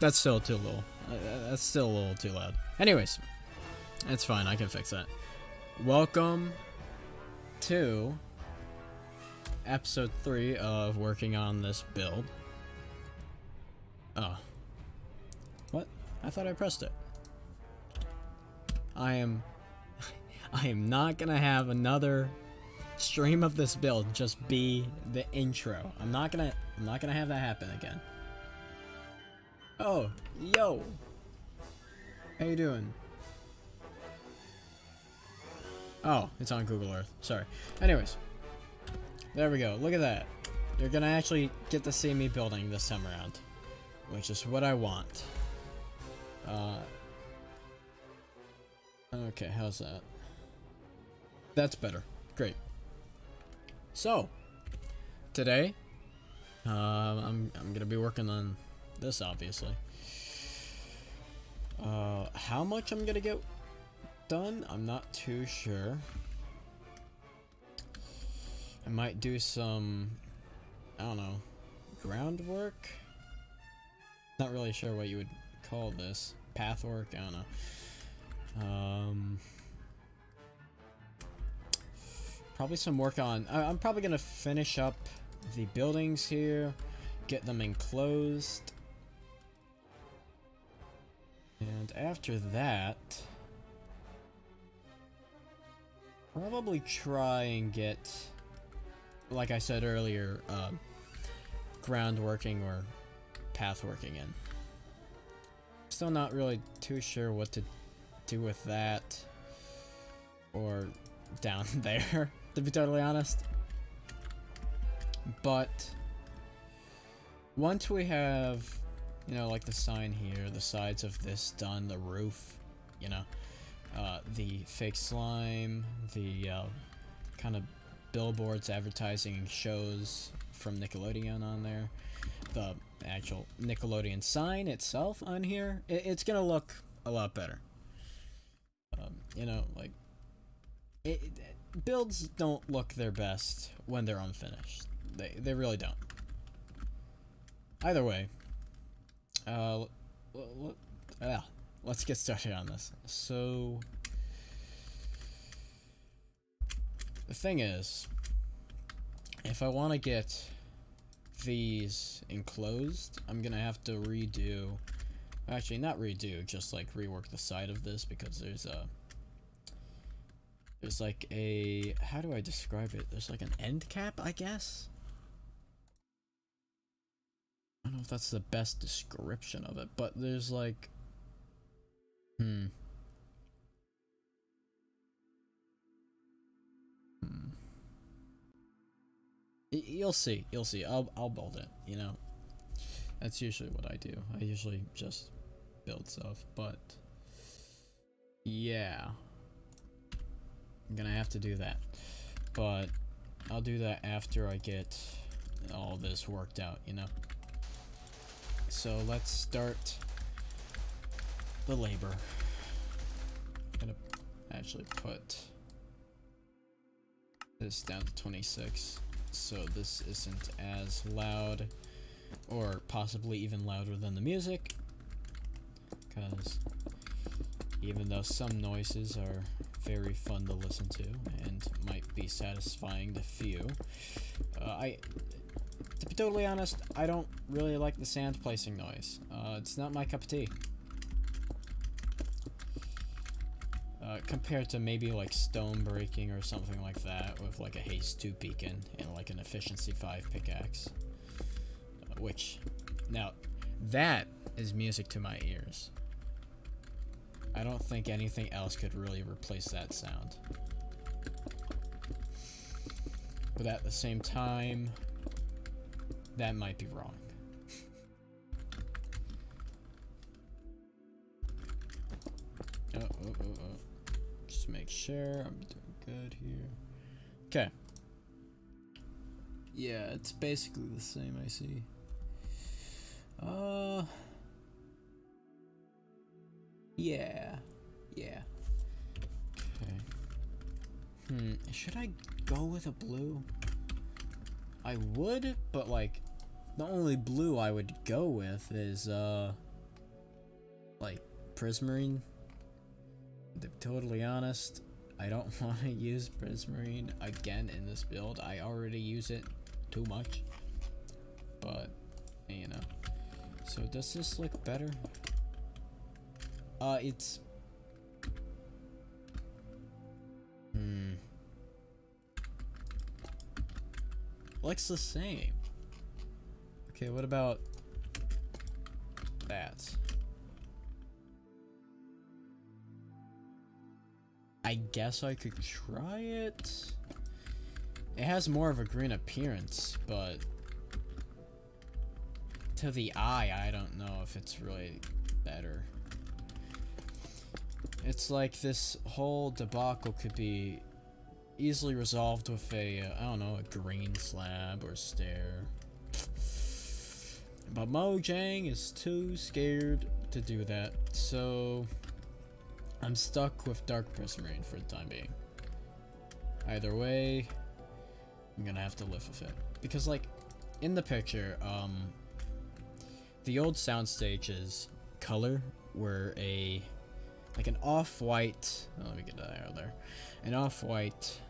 That's still too low. That's still a little too loud. Anyways, it's fine. I can fix that. Welcome to episode 3 of working on this build. Oh. What? I thought I pressed it. I am not gonna have another stream of this build just be the intro. I'm not gonna have that happen again. Oh, yo. How you doing? Oh, it's on Google Earth. Sorry. Anyways. There we go. Look at that. You're gonna actually get to see me building this time around, which is what I want. Okay, how's that? That's better. Great. So, today, I'm gonna be working on this, obviously. How much I'm gonna get done, I'm not too sure. I might do some, I don't know, groundwork? Not really sure what you would call this. Path work? I don't know. Probably some work on, I'm probably gonna finish up the buildings here, get them enclosed. And after that, probably try and get, like I said earlier, groundworking or path working in. Still not really too sure what to do with that or down there, to be totally honest. But once we have, you know, like the sign here, the sides of this done, the roof, you know, the fake slime, the kind of billboards advertising shows from Nickelodeon on there, the actual Nickelodeon sign itself on here, it's gonna look a lot better. You know, like, builds don't look their best when they're unfinished. They really don't. Either way, let's get started on this. So, the thing is, if I want to get these enclosed, I'm gonna have to redo, actually not redo, just like rework the side of this, because there's like a, how do I describe it? There's like an end cap, I guess? I don't know if that's the best description of it, but there's like, You'll see, I'll build it, you know? That's usually what I do. I usually just build stuff, but yeah. I'm gonna have to do that, but I'll do that after I get all this worked out, you know? So let's start the labor. I'm gonna actually put this down to 26, so this isn't as loud, or possibly even louder than the music, because even though some noises are very fun to listen to and might be satisfying to few, to be totally honest, I don't really like the sand placing noise. It's not my cup of tea. Compared to maybe like stone breaking or something like that with like a haste 2 beacon and like an efficiency 5 pickaxe. Which, now, that is music to my ears. I don't think anything else could really replace that sound. But at the same time, that might be wrong. Oh. Just make sure I'm doing good here. Okay. Yeah, it's basically the same, I see. Yeah. Okay. Should I go with a blue? I would, but like, the only blue I would go with is, prismarine. To be totally honest, I don't want to use prismarine again in this build. I already use it too much. But, you know. So does this look better? It's... Looks the same. Okay, what about that? I guess I could try it. It has more of a green appearance, but to the eye, I don't know if it's really better. It's like this whole debacle could be easily resolved with a, I don't know, a green slab or stair. But Mojang is too scared to do that, so I'm stuck with dark prismarine for the time being. Either way, I'm gonna have to live with it. Because, like, in the picture, the old soundstage's color were like an off-white, oh, let me get that out of there, an off-white,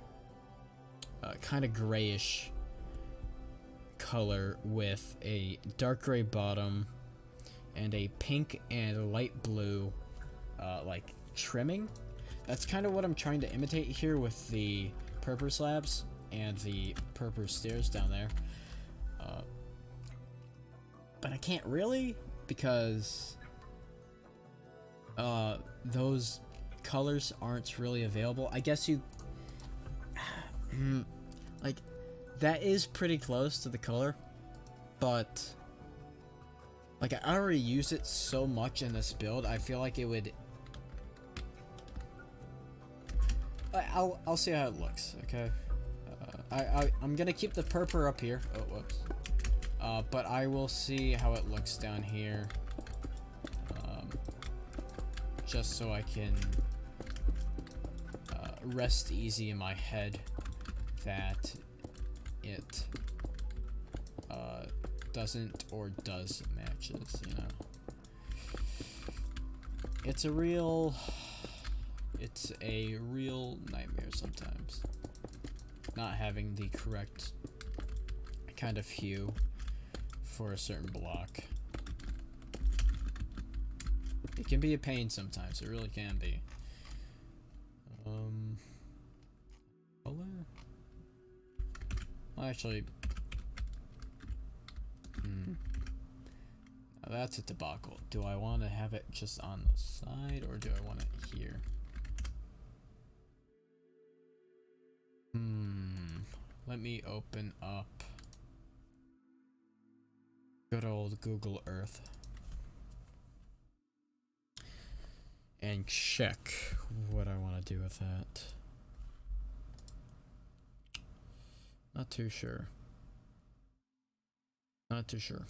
kind of grayish color with a dark gray bottom and a pink and light blue, like, trimming. That's kind of what I'm trying to imitate here with the purple slabs and the purple stairs down there. But I can't really, because those colors aren't really available. I guess you like, that is pretty close to the color, but like, I already use it so much in this build, I feel like it would... I'll see how it looks, okay? I'm gonna keep the purple up here. Oh, whoops. But I will see how it looks down here. Just so I can rest easy in my head that it doesn't or does matches, you know. It's a real nightmare sometimes, not having the correct kind of hue for a certain block. It can be a pain sometimes, it really can be. Color? Well, actually, now that's a debacle. Do I want to have it just on the side, or do I want it here? Let me open up good old Google Earth and check what I want to do with that. Not too sure. Not too sure.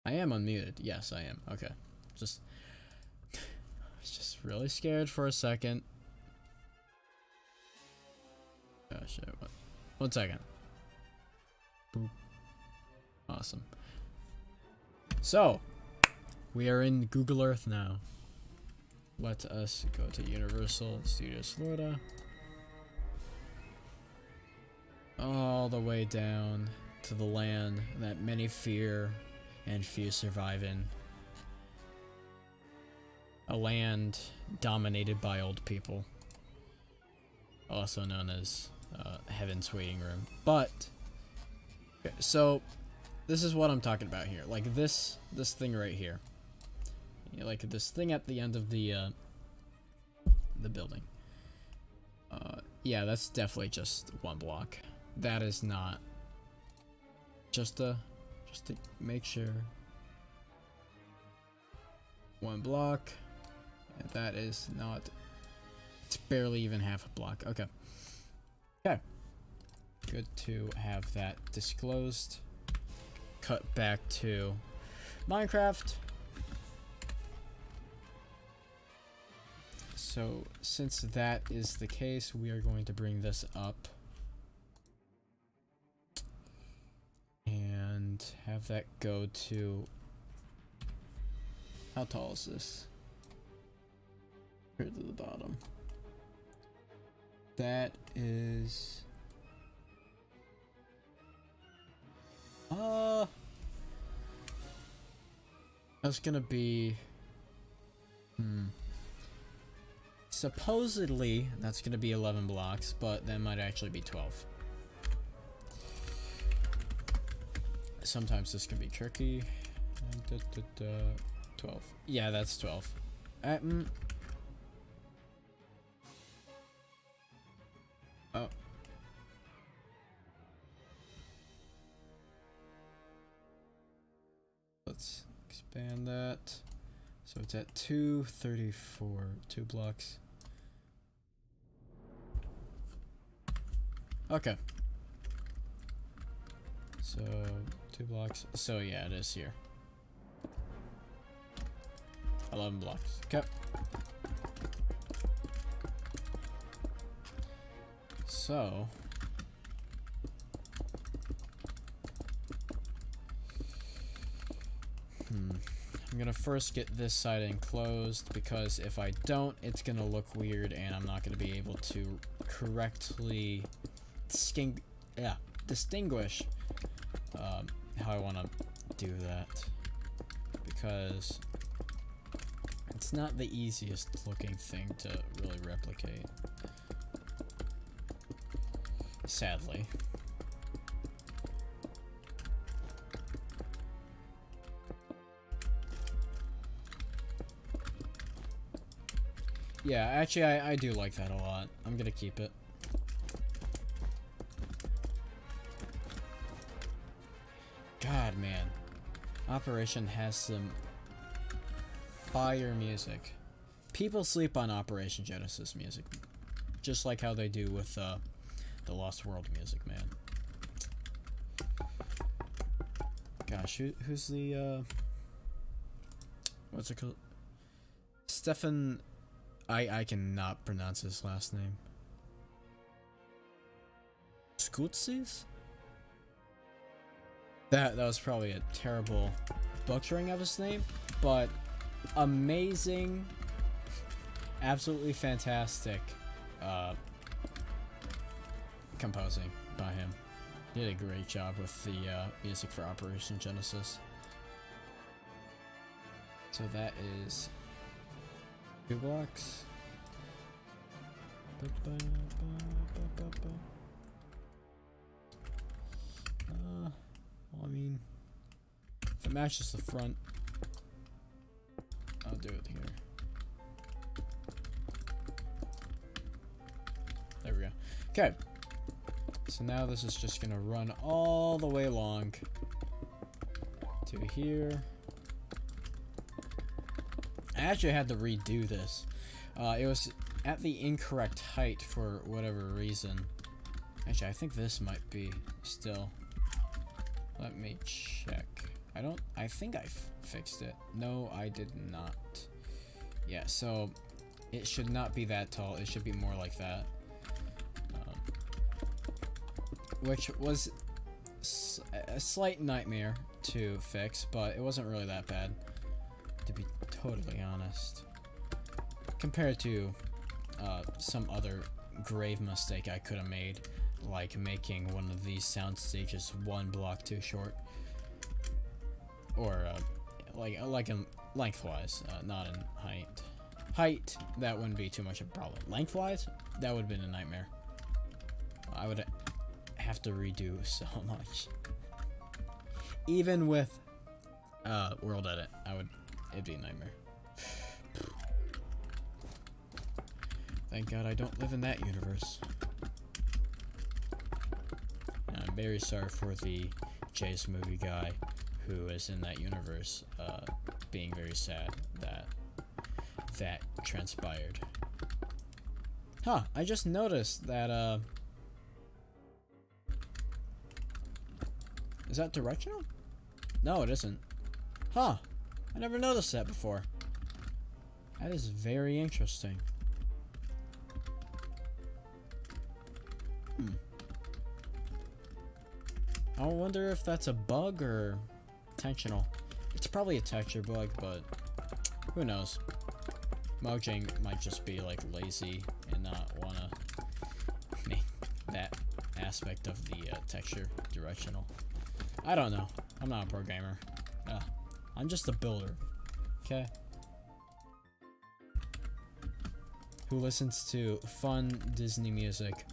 I am unmuted. Yes, I am. Okay. I was just really scared for a second. Oh shit. What? 1 second. Boop. Awesome. So, we are in Google Earth now. Let us go to Universal Studios Florida. All the way down to the land that many fear and few survive in. A land dominated by old people. Also known as Heaven's Waiting Room. But, okay, so this is what I'm talking about here. Like this thing right here. You know, like this thing at the end of the building. Yeah, that's definitely just one block. That is not. Just to make sure. One block. And that is not. It's barely even half a block. Okay. Okay. Good to have that disclosed. Cut back to Minecraft. So, since that is the case, we are going to bring this up and have that go to How tall is this? Here to the bottom. That is... That's gonna be... Supposedly, that's gonna be 11 blocks, but that might actually be 12. Sometimes this can be tricky. 12. Yeah, that's 12. Oh. Let's expand that. So it's at 234, 2 blocks. Okay. So 2 blocks. So yeah, it is here. 11 blocks. Okay. So I'm gonna first get this side enclosed, because if I don't, it's gonna look weird and I'm not gonna be able to correctly distinguish how I want to do that, because it's not the easiest looking thing to really replicate, sadly. Yeah, actually, I do like that a lot. I'm gonna keep it. God, man. Operation has some fire music. People sleep on Operation Genesis music. Just like how they do with the Lost World music, man. Gosh, who's the, what's it called? Stefan... I cannot pronounce his last name. Skutsis? That was probably a terrible butchering of his name, but amazing, absolutely fantastic composing by him. He did a great job with the music for Operation Genesis. So that is 2 blocks. Well, I mean, if it matches the front, I'll do it here. There we go. Okay. So now this is just gonna run all the way along to here. I actually had to redo this. It was at the incorrect height for whatever reason. Actually, I think this might be still. Let me check. I think I fixed it. No, I did not. Yeah, so it should not be that tall. It should be more like that. Which was a slight nightmare to fix, but it wasn't really that bad, to be totally honest. Compared to some other grave mistake I could have made, like making one of these sound stages 1 block too short, or like in lengthwise, not in height. Height, that wouldn't be too much of a problem. Lengthwise, that would have been a nightmare. I would have to redo so much. Even with World Edit, it'd be a nightmare. Thank God I don't live in that universe. And I'm very sorry for the Jay's movie guy who is in that universe, being very sad that that transpired. Huh, I just noticed that, is that directional? No, it isn't. Huh, I never noticed that before. That is very interesting. I wonder if that's a bug or intentional. It's probably a texture bug, but Who knows? Mojang might just be like lazy and not wanna make that aspect of the texture directional. I don't know. I'm not a programmer. I'm just a builder. Okay? Who listens to fun Disney music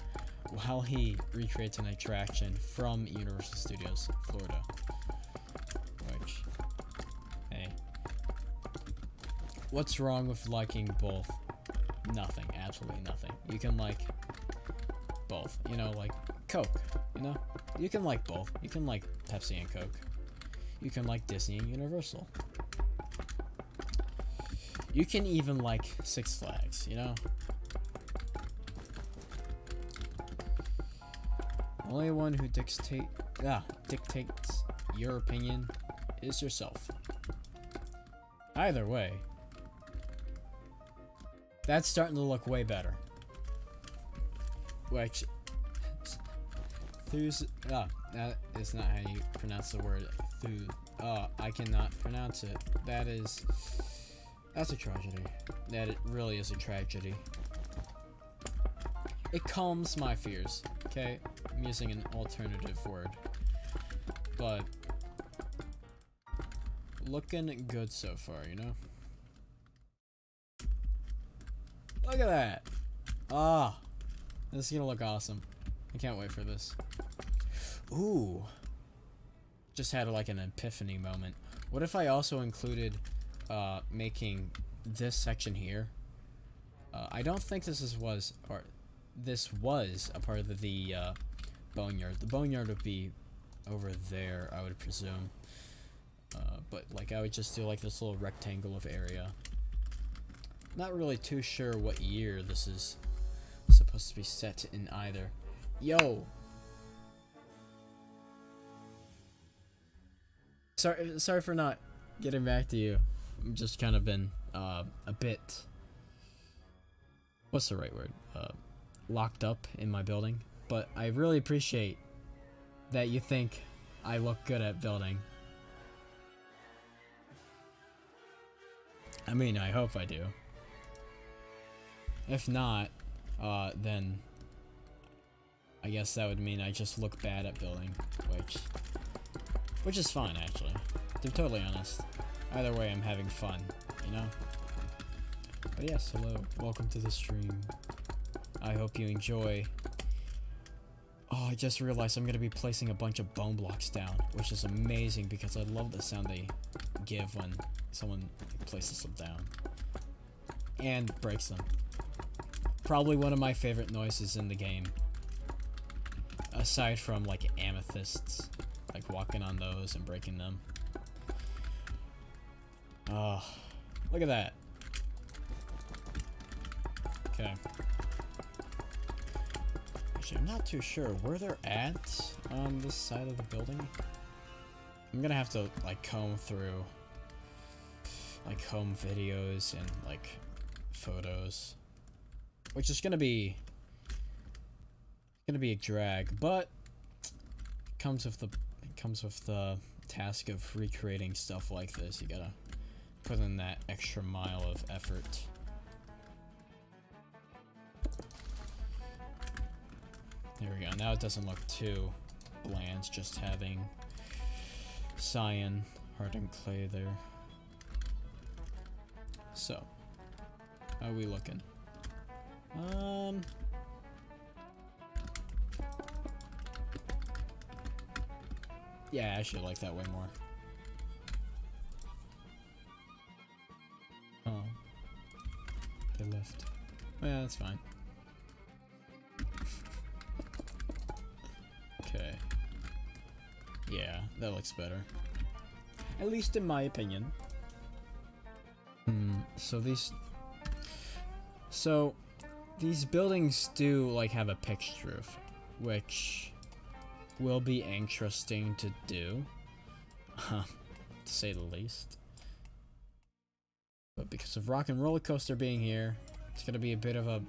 while he recreates an attraction from Universal Studios, Florida. Which, hey. What's wrong with liking both? Nothing. Absolutely nothing. You can like both. You know, like Coke. You know? You can like both. You can like Pepsi and Coke. You can like Disney and Universal. You can even like Six Flags, you know? The only one who dictates your opinion is yourself. Either way, that's starting to look way better. Which, that is not how you pronounce the word I cannot pronounce it. That's a tragedy. That it really is a tragedy. It calms my fears, okay? I'm using an alternative word. But looking good so far, you know? Look at that! This is gonna look awesome. I can't wait for this. Ooh. Just had like an epiphany moment. What if I also included making this section here? I don't think this was a part of the boneyard. The boneyard would be over there, I would presume. But like I would just do like this little rectangle of area. Not really too sure what year this is supposed to be set in either. Yo! Sorry for not getting back to you. I've just kind of been a bit, what's the right word? Locked up in my building. But I really appreciate that you think I look good at building. I mean, I hope I do. If not, then I guess that would mean I just look bad at building, which is fine, actually. To be totally honest. Either way, I'm having fun, you know? But yes, hello. Welcome to the stream. I hope you enjoy. Oh, I just realized I'm going to be placing a bunch of bone blocks down, which is amazing because I love the sound they give when someone places them down. And breaks them. Probably one of my favorite noises in the game. Aside from, like, amethysts. Like, walking on those and breaking them. Oh, look at that. Okay. Actually, I'm not too sure where they're at on this side of the building. I'm gonna have to, like, comb through, like, home videos and, like, photos. Which is gonna be a drag, but it comes with the task of recreating stuff like this. You gotta put in that extra mile of effort. There we go. Now it doesn't look too bland, just having cyan hardened clay there. So, how are we looking? Yeah, I actually like that way more. Oh. They left. Yeah, that's fine. Okay. Yeah, that looks better. At least in my opinion. So these buildings do like have a pitched roof, which will be interesting to do, to say the least. But because of Rock and Roller Coaster being here, it's gonna be a bit of a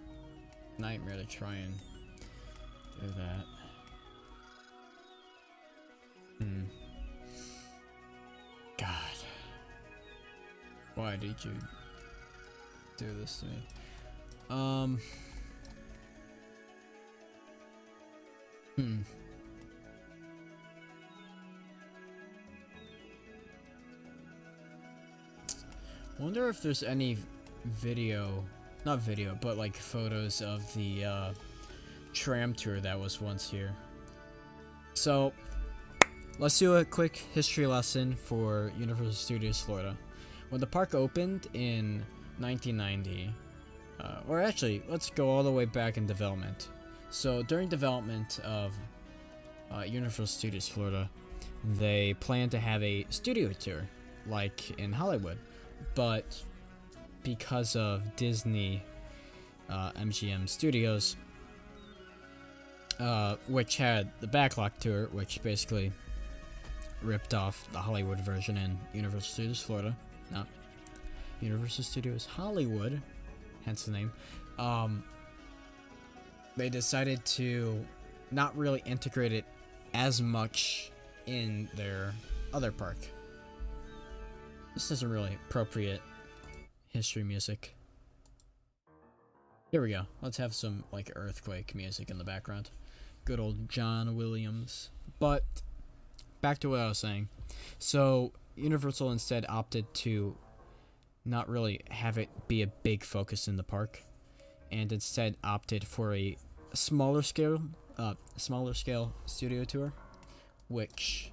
nightmare to try and do that. God. Why did you do this to me? Wonder if there's any video, not video, but like photos of the tram tour that was once here. So, let's do a quick history lesson for Universal Studios Florida. When the park opened in 1990, or actually, let's go all the way back in development. So, during development of Universal Studios Florida, they planned to have a studio tour, like in Hollywood. But because of Disney MGM Studios, which had the Backlot tour, which basically ripped off the Hollywood version in Universal Studios Florida, not Universal Studios Hollywood, hence the name, they decided to not really integrate it as much in their other park. This isn't really appropriate history music. Here we go. Let's have some like earthquake music in the background. Good old John Williams. But back to what I was saying. So Universal instead opted to not really have it be a big focus in the park, and instead opted for a smaller scale studio tour, which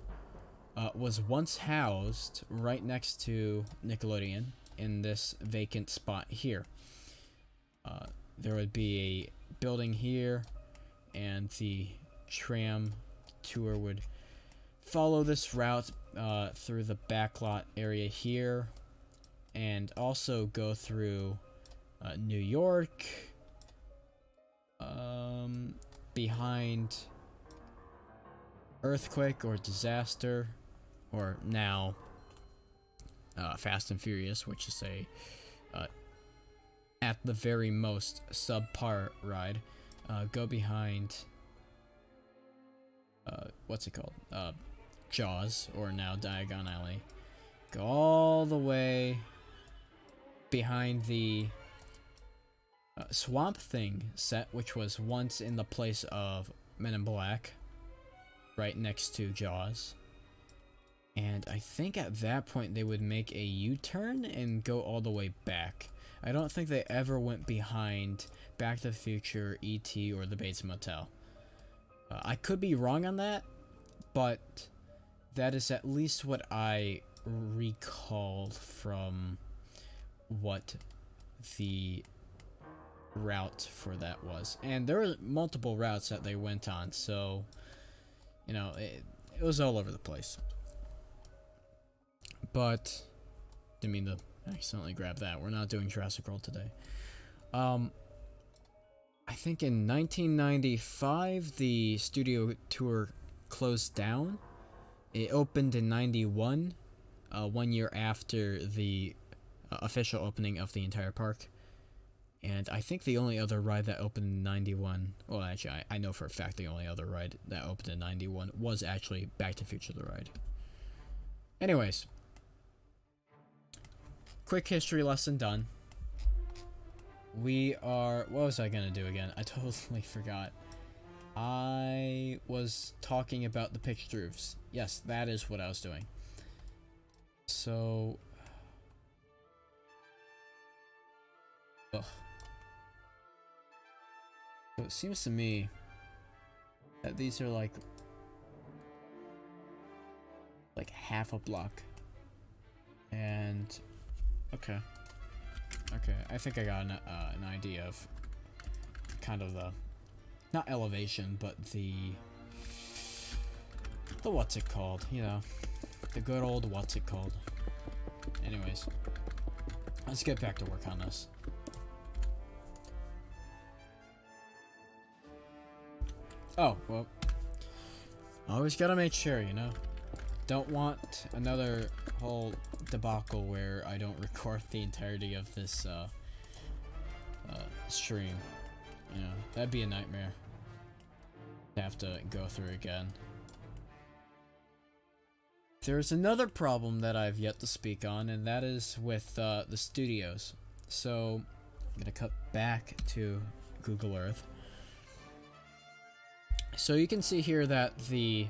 was once housed right next to Nickelodeon in this vacant spot here. There would be a building here, and the tram tour would follow this route through the backlot area here, and also go through New York, behind Earthquake or Disaster, or now Fast and Furious, which is a at the very most subpar ride. Go behind what's it called? Jaws, or now Diagon Alley. Go all the way behind the Swamp Thing set, which was once in the place of Men in Black, right next to Jaws. And I think at that point they would make a U-turn and go all the way back. I don't think they ever went behind Back to the Future, E.T., or the Bates Motel. I could be wrong on that, but that is at least what I recall from what the route for that was. And there were multiple routes that they went on, so, you know, it was all over the place. But, didn't mean to accidentally grab that. We're not doing Jurassic World today. I think in 1995, the studio tour closed down. It opened in 91, 1 year after the official opening of the entire park. And I think the only other ride that opened in 91, well, actually, I know for a fact the only other ride that opened in 91 was actually Back to the Future the ride. Anyways, quick history lesson done. We are... What was I gonna do again? I totally forgot. I was talking about the pitched roofs. Yes, that is what I was doing. So... Ugh. So it seems to me that these are like half a block. And... Okay. Okay, I think I got an idea of kind of the, not elevation, but the what's it called, you know, the good old what's it called. Anyways, let's get back to work on this. Oh, well, always gotta make sure, you know, don't want another whole debacle where I don't record the entirety of this stream. You know, that'd be a nightmare to have to go through again. there's another problem that I've yet to speak on, and that is with the studios. So I'm gonna cut back to Google Earth. So you can see here that the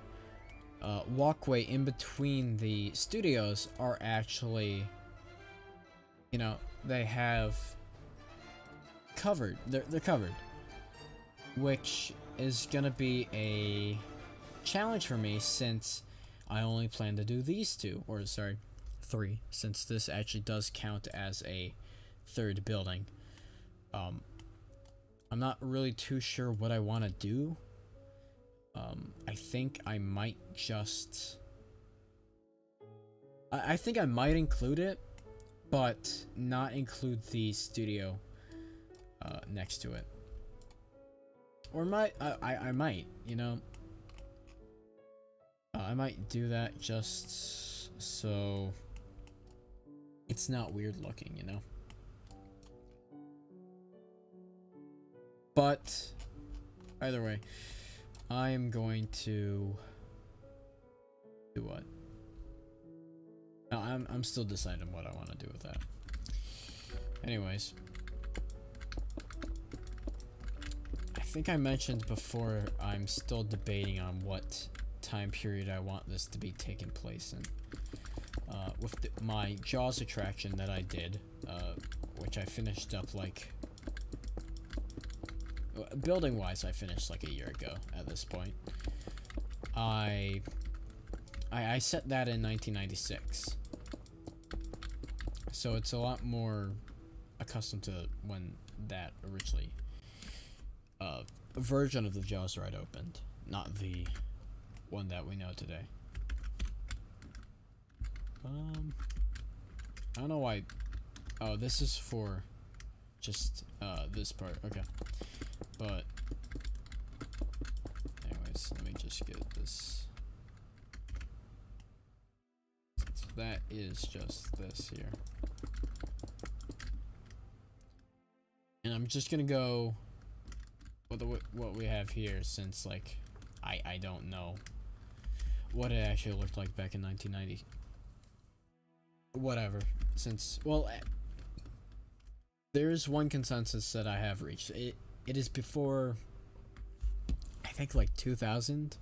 walkway in between the studios are actually, you know, they have covered. They're covered, which is gonna be a challenge for me since I only plan to do these two, or sorry, 3, since this actually does count as a third building. I'm not really too sure what I want to do. I think I might just... I think I might include it, but not include the studio next to it. Or I might, you know. I might do that just so it's not weird looking, you know. But either way, I am going to do what? No, I'm still deciding what I want to do with that. Anyways, I think I mentioned before I'm still debating on what time period I want this to be taking place in. With my Jaws attraction that I did, which I finished up like... building-wise, I finished like a year ago at this point. I set that in 1996. So it's a lot more accustomed to when that originally version of the Jaws ride opened, not the one that we know today. I don't know why. Oh, this is for just this part. Okay. But anyways, let me just get this. So that is just this here. And I'm just gonna go with what we have here, since like I don't know what it actually looked like back in 1990. Whatever. Since, well, there is one consensus that I have reached. It is before, I think, like 2000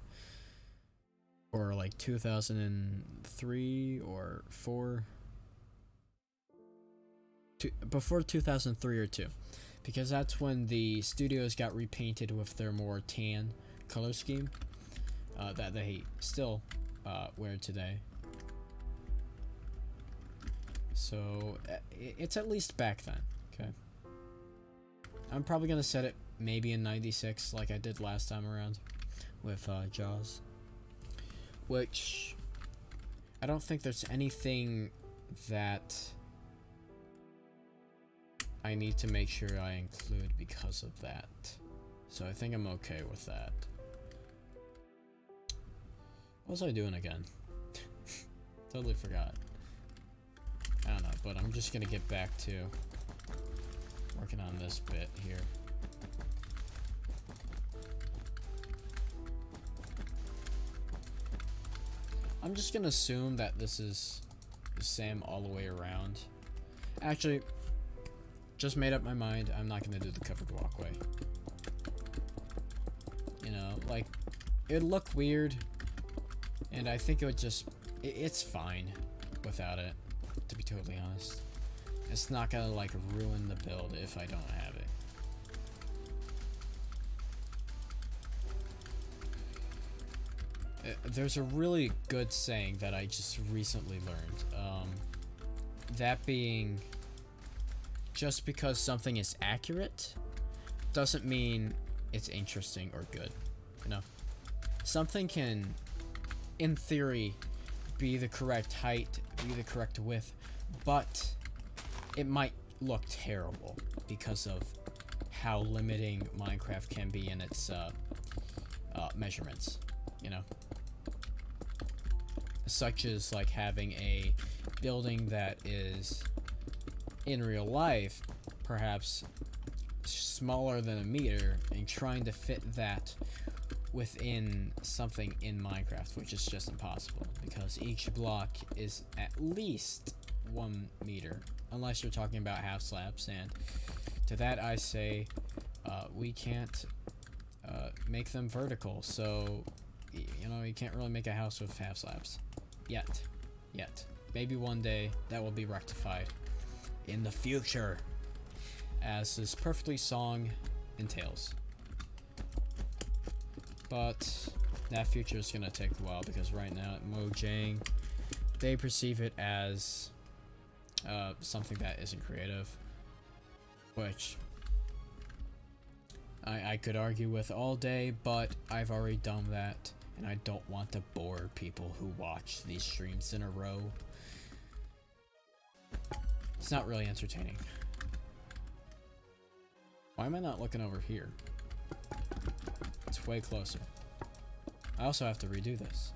or like 2003 or 4. Before 2003 or 2, because that's when the studios got repainted with their more tan color scheme that they still wear today. So it's at least back then. Okay. I'm probably gonna set it maybe in 96 like I did last time around with Jaws. Which I don't think there's anything that I need to make sure I include because of that. So I think I'm okay with that. What was I doing again? Totally forgot. I don't know, but I'm just gonna get back to working on this bit here. I'm just gonna assume that this is the same all the way around. Actually, just made up my mind. I'm not gonna do the covered walkway. You know, like, it'd look weird, and I think it would just... it's fine without it, to be totally honest. It's not gonna, like, ruin the build if I don't have it. There's a really good saying that I just recently learned. That being, just because something is accurate doesn't mean it's interesting or good. You know? Something can, in theory, be the correct height, be the correct width, but it might look terrible because of how limiting Minecraft can be in its measurements, you know? Such as like having a building that is in real life perhaps smaller than a meter and trying to fit that within something in Minecraft, which is just impossible because each block is at least 1 meter, unless you're talking about half slabs, and to that I say we can't make them vertical, so you know, you can't really make a house with half slabs yet. Maybe one day that will be rectified in the future, as this perfectly song entails. But that future is gonna take a while, because right now at Mojang, they perceive it as something that isn't creative, which I could argue with all day, but I've already done that, and I don't want to bore people who watch these streams in a row. It's not really entertaining. Why am I not looking over here? It's way closer. I also have to redo this.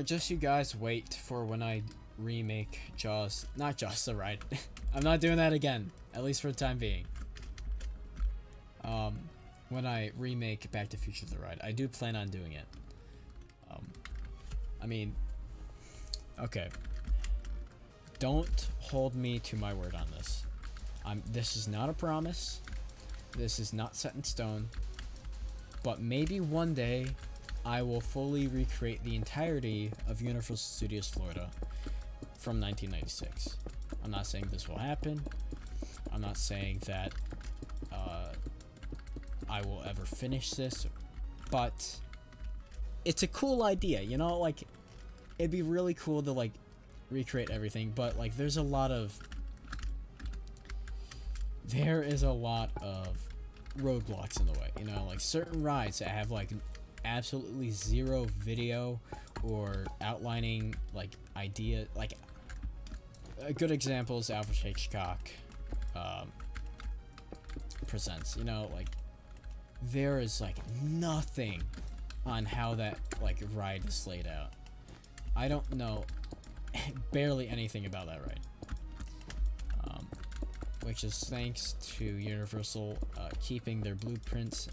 Just you guys wait for when I remake Jaws. Not Jaws the Ride. I'm not doing that again, at least for the time being. When I remake Back to the Future the Ride, I do plan on doing it. I mean, okay. Don't hold me to my word on this. This is not a promise. This is not set in stone. But maybe one day I will fully recreate the entirety of Universal Studios Florida from 1996. I'm not saying this will happen. I'm not saying that I will ever finish this, but it's a cool idea, you know? Like, it'd be really cool to, like, recreate everything, but, like, there is a lot of roadblocks in the way, you know? Like, certain rides that have, like, absolutely zero video or outlining, like, idea, like, a good example is Alfred Hitchcock Presents, you know? Like, there is, like, nothing on how that, like, ride is laid out. I don't know barely anything about that ride, which is thanks to Universal keeping their blueprints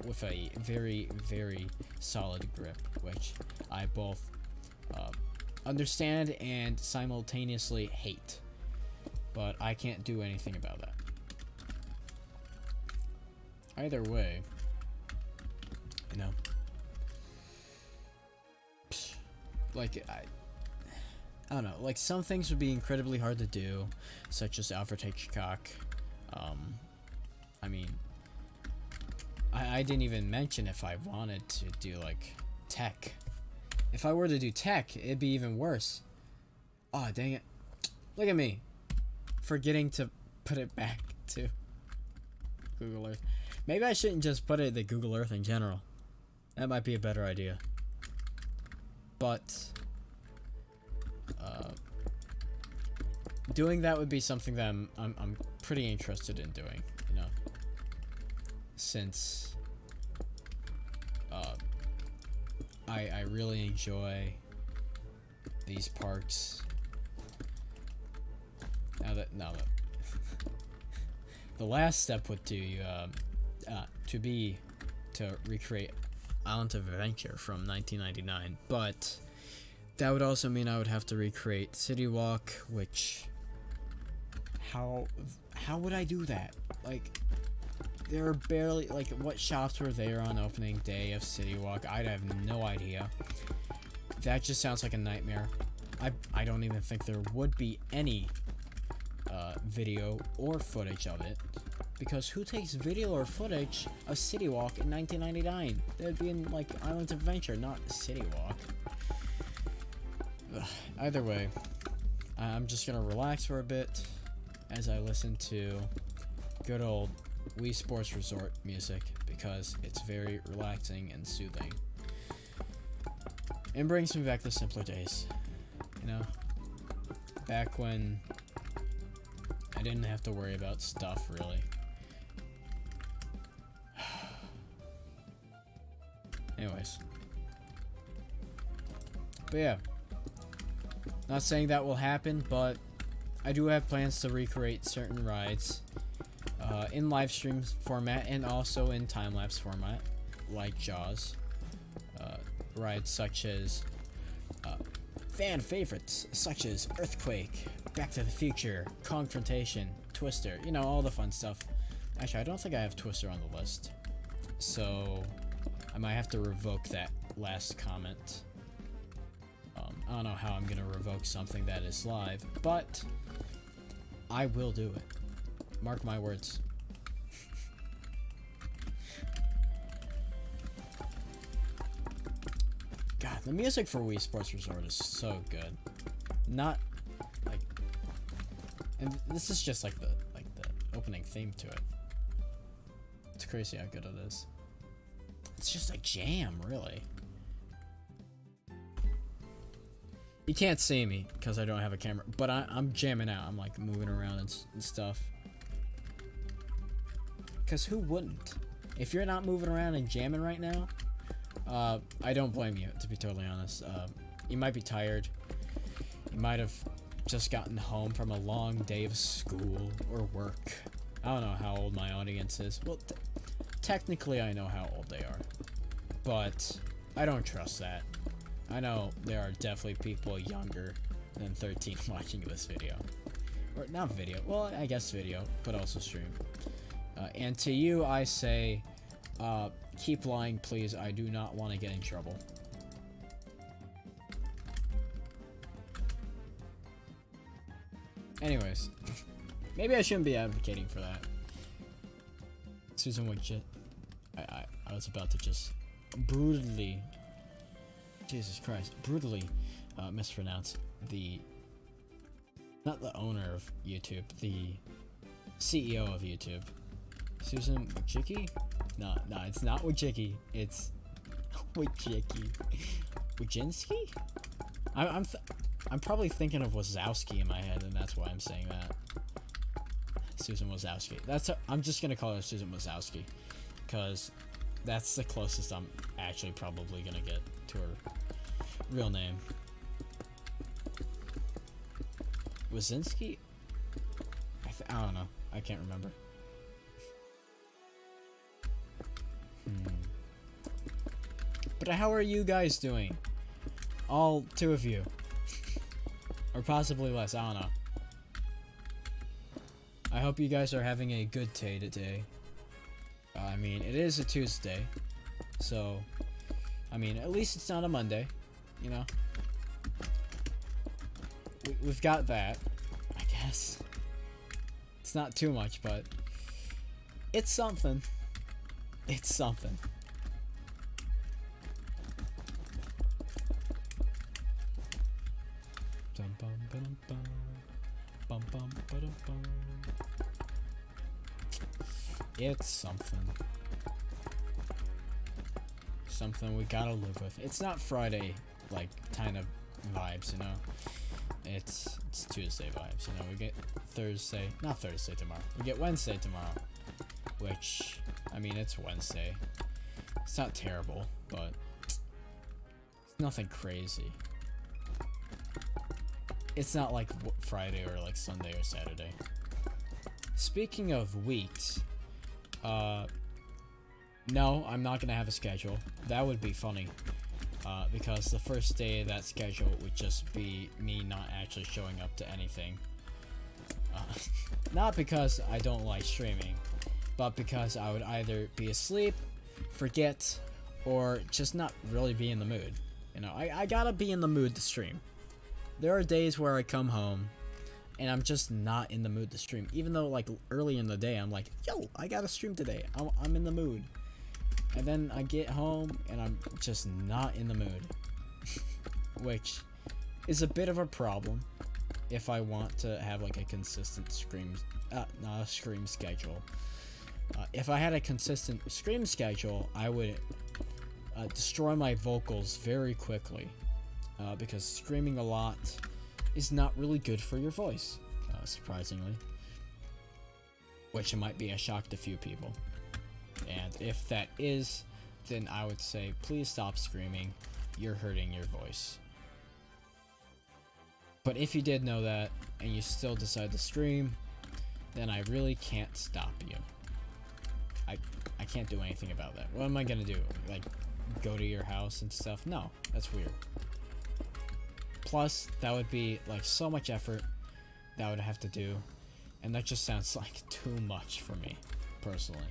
with a very, very solid grip, which I both understand and simultaneously hate, but I can't do anything about that. Either way, you know, like, I don't know, like, some things would be incredibly hard to do, such as Alfred Hitchcock. I mean, I didn't even mention if I wanted to do, like, tech. If I were to do tech, it'd be even worse. Oh, dang it. Look at me. Forgetting to put it back to Google Earth. Maybe I shouldn't just put it to Google Earth in general. That might be a better idea. But doing that would be something that I'm pretty interested in doing, you know, since I really enjoy these parks. Now that the last step would do to recreate Island of Adventure from 1999, but that would also mean I would have to recreate City Walk, which how would I do that? Like, there are barely, like, what shops were there on opening day of City Walk? I'd have no idea. That just sounds like a nightmare. I don't even think there would be any video or footage of it, because who takes video or footage of City Walk in 1999? That'd be in, like, Island of Adventure, not City Walk. Ugh. Either way, I'm just gonna relax for a bit as I listen to good old Wii Sports Resort music, because it's very relaxing and soothing. It brings me back to simpler days, you know? Back when I didn't have to worry about stuff, really. Anyways. But yeah. Not saying that will happen, but I do have plans to recreate certain rides in live stream format and also in time-lapse format, like Jaws. Rides such as fan favorites such as Earthquake, Back to the Future, Confrontation, Twister, you know, all the fun stuff. Actually, I don't think I have Twister on the list, so I might have to revoke that last comment. I don't know how I'm gonna revoke something that is live, but I will do it. Mark my words. God, the music for Wii Sports Resort is so good. Not like, and this is just like the opening theme to it. It's crazy how good it is. It's just a jam, really. You can't see me because I don't have a camera, but I'm jamming out. I'm like moving around and stuff. Because who wouldn't? If you're not moving around and jamming right now, I don't blame you, to be totally honest. You might be tired. You might have just gotten home from a long day of school or work. I don't know how old my audience is. Well, technically I know how old they are, but I don't trust that. I know there are definitely people younger than 13 watching this video. Or not video, well, I guess video, but also stream. And to you, I say, keep lying, please. I do not want to get in trouble. Anyways, maybe I shouldn't be advocating for that. Susan would just... I was about to just brutally... Jesus Christ, brutally mispronounce the... Not the owner of YouTube, the CEO of YouTube. Susan Wojcicki? No, it's not Wojcicki. It's Wojcicki. Wojcinski? I'm probably thinking of Wazowski in my head, and that's why I'm saying that. Susan Wazowski. I'm just gonna call her Susan Wazowski, because that's the closest I'm actually probably gonna get to her real name. Wazinski? I don't know. I can't remember. But how are you guys doing? All two of you. Or possibly less, I don't know. I hope you guys are having a good day today. I mean, it is a Tuesday. So, I mean, at least it's not a Monday, you know? We've got that, I guess. It's not too much, but it's something. It's something. It's something. Something we gotta live with. It's not Friday, like, kind of vibes, you know? It's Tuesday vibes, you know? We get Thursday, not Thursday tomorrow. We get Wednesday tomorrow. Which, I mean, it's Wednesday. It's not terrible, but it's nothing crazy. It's not like Friday or like Sunday or Saturday. Speaking of weeks, no, I'm not gonna have a schedule. That would be funny, because the first day of that schedule would just be me not actually showing up to anything. Not because I don't like streaming, but because I would either be asleep, forget, or just not really be in the mood. You know, I gotta be in the mood to stream. There are days where I come home and I'm just not in the mood to stream, even though like early in the day I'm like, yo, I gotta stream today, I'm in the mood. And then I get home and I'm just not in the mood. Which is a bit of a problem if I want to have like a consistent stream schedule. If I had a consistent stream schedule, I would destroy my vocals very quickly. Because screaming a lot is not really good for your voice, surprisingly. Which might be a shock to few people. And if that is, then I would say, please stop screaming. You're hurting your voice. But if you did know that and you still decide to stream, then I really can't stop you. I can't do anything about that. What am I gonna do? Like, go to your house and stuff? No, that's weird. Plus, that would be like so much effort that I would have to do, and that just sounds like too much for me, personally.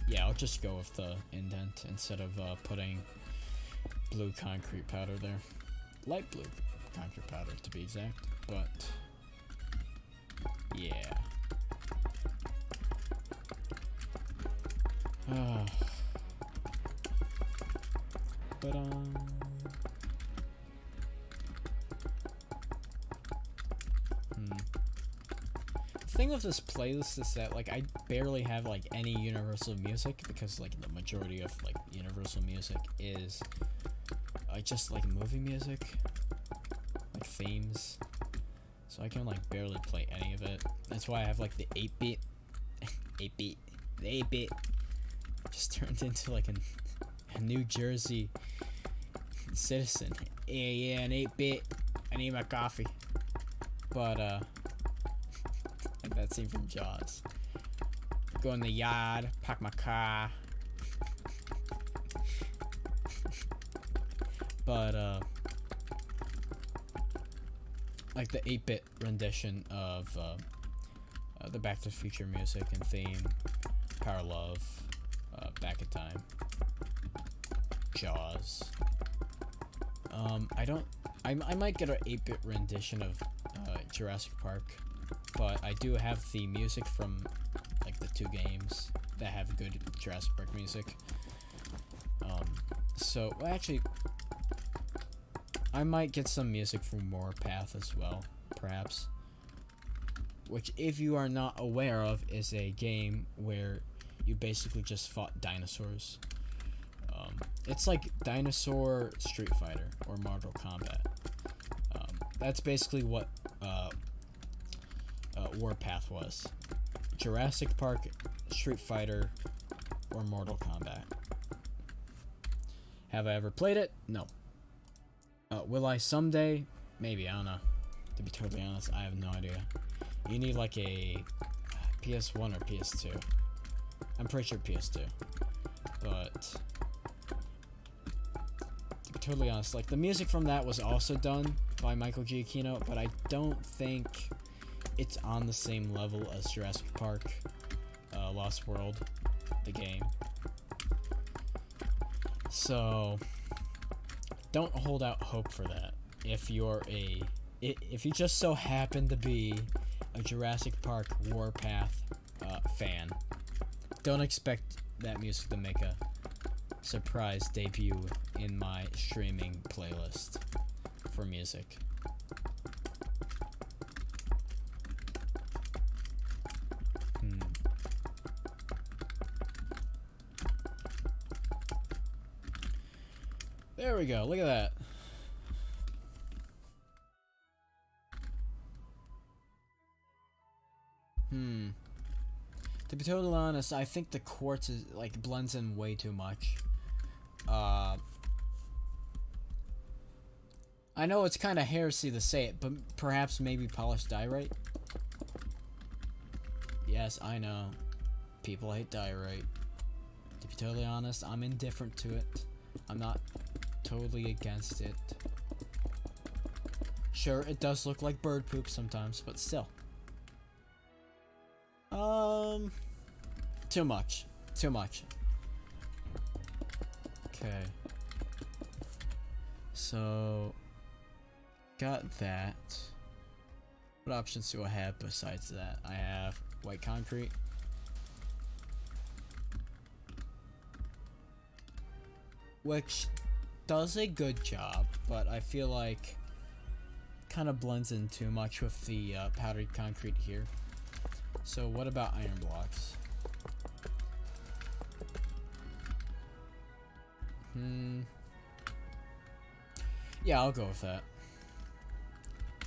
Yeah, I'll just go with the indent instead of putting blue concrete powder there. Light blue concrete powder, to be exact, but yeah. But the thing with this playlist is that like I barely have like any universal music, because like the majority of like universal music is just like movie music, like themes. So I can like barely play any of it. That's why I have like the 8-bit, the 8-bit just turned into like a New Jersey citizen. Yeah, an 8-bit. I need my coffee. But like that scene from Jaws. Go in the yard, park my car. But like the 8-bit rendition of the Back to the Future music and theme, Power Love, Back in Time, Jaws. I might get an 8-bit rendition of Jurassic Park, but I do have the music from like the 2 games that have good Jurassic Park music. So well, actually, I might get some music from Warpath as well, perhaps. Which, if you are not aware of, is a game where you basically just fought dinosaurs. It's like Dinosaur Street Fighter or Mortal Kombat. That's basically what Warpath was. Jurassic Park, Street Fighter, or Mortal Kombat. Have I ever played it? No. Will I someday? Maybe, I don't know. To be totally honest, I have no idea. You need like a PS1 or PS2. I'm pretty sure PS2. But to be totally honest, like the music from that was also done by Michael Giacchino, but I don't think it's on the same level as Jurassic Park, Lost World, the game. So don't hold out hope for that. If you just so happen to be a Jurassic Park Warpath fan, don't expect that music to make a surprise debut in my streaming playlist for music. There we go, look at that. To be totally honest, I think the quartz is like blends in way too much. I know it's kind of heresy to say it, but perhaps maybe polished diorite? Yes, I know. People hate diorite. To be totally honest, I'm indifferent to it. I'm not totally against it. Sure, it does look like bird poop sometimes, but still. Too much. Too much. Okay. So, got that. What options do I have besides that? I have white concrete. Which does a good job, but I feel like kind of blends in too much with the powdered concrete here. So what about iron blocks? Yeah, I'll go with that.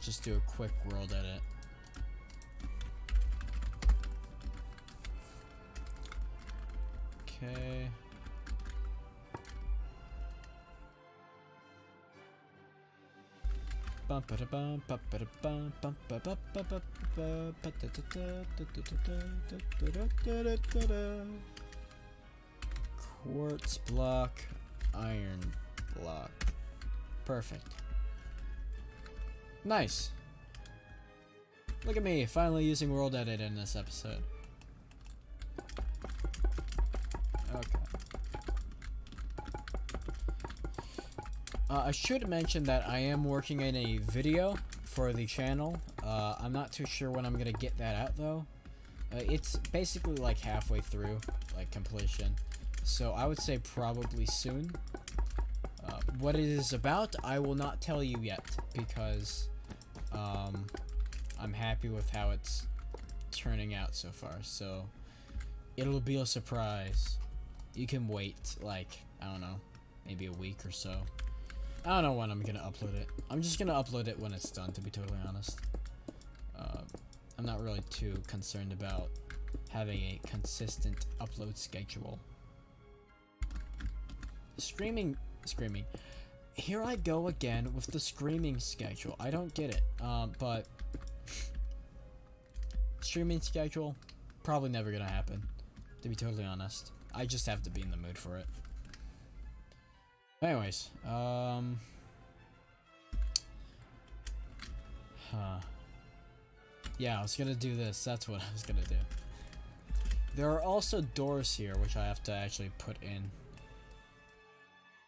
Just do a quick world edit. Okay. Quartz block, iron block. Perfect. Nice. Look at me, finally using World Edit in this episode. Okay. I should mention that I am working in a video for the channel. I'm not too sure when I'm gonna get that out though. It's basically like halfway through, like completion. So I would say probably soon. What it is about, I will not tell you yet because I'm happy with how it's turning out so far. So it'll be a surprise. You can wait like, I don't know, maybe a week or so. I don't know when I'm gonna upload it. I'm just gonna upload it when it's done, to be totally honest. I'm not really too concerned about having a consistent upload schedule. Screaming. Here I go again with the screaming schedule. I don't get it. But streaming schedule, probably never gonna happen, to be totally honest. I just have to be in the mood for it. Anyways, yeah, I was gonna do this. That's what I was gonna do. There are also doors here, which I have to actually put in.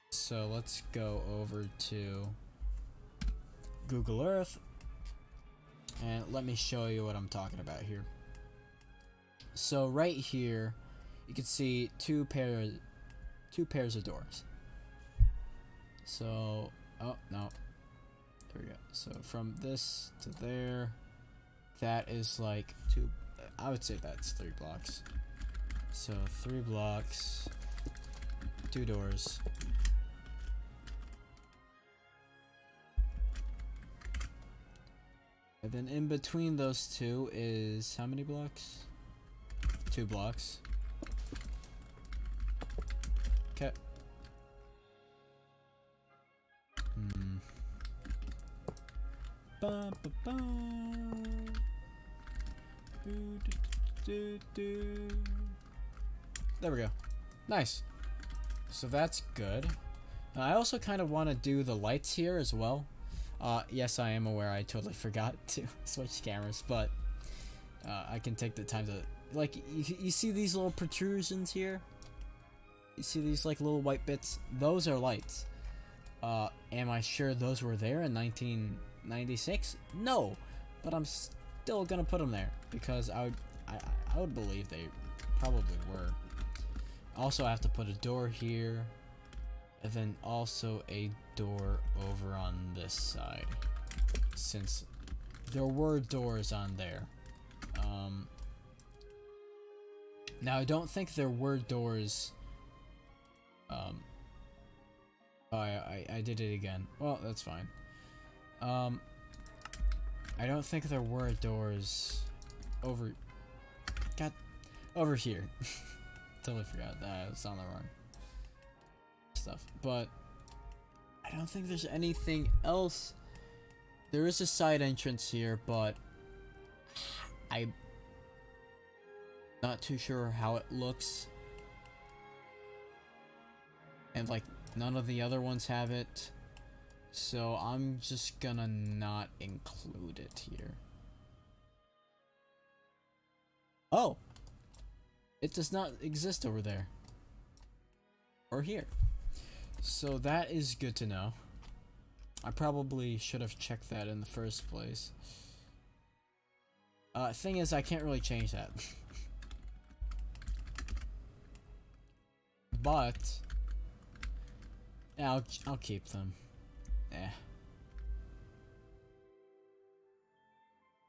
So let's go over to Google Earth, and let me show you what I'm talking about here. So right here, you can see two pairs of doors. So, oh no, there we go. So from this to there, that is like I would say that's 3 blocks. So 3 blocks, 2 doors. And then in between those two is how many blocks? 2 blocks. Okay. There we go. Nice. So that's good. I also kind of want to do the lights here as well. Yes, I am aware I totally forgot to switch cameras, but I can take the time to, like, you see these little protrusions here? You see these like little white bits? Those are lights. Am I sure those were there in 1996? No, but I'm still gonna put them there because I would believe they probably were. Also, I have to put a door here, and then also a door over on this side, since there were doors on there. Now I don't think there were doors. Oh, I did it again. Well, that's fine. I don't think there were doors over here. Totally forgot that. It's on the wrong stuff. But I don't think there's anything else. There is a side entrance here, but I'm not too sure how it looks. And like none of the other ones have it. So I'm just gonna not include it here. Oh! It does not exist over there. Or here. So that is good to know. I probably should have checked that in the first place. Thing is, I can't really change that. But yeah, I'll keep them. Eh.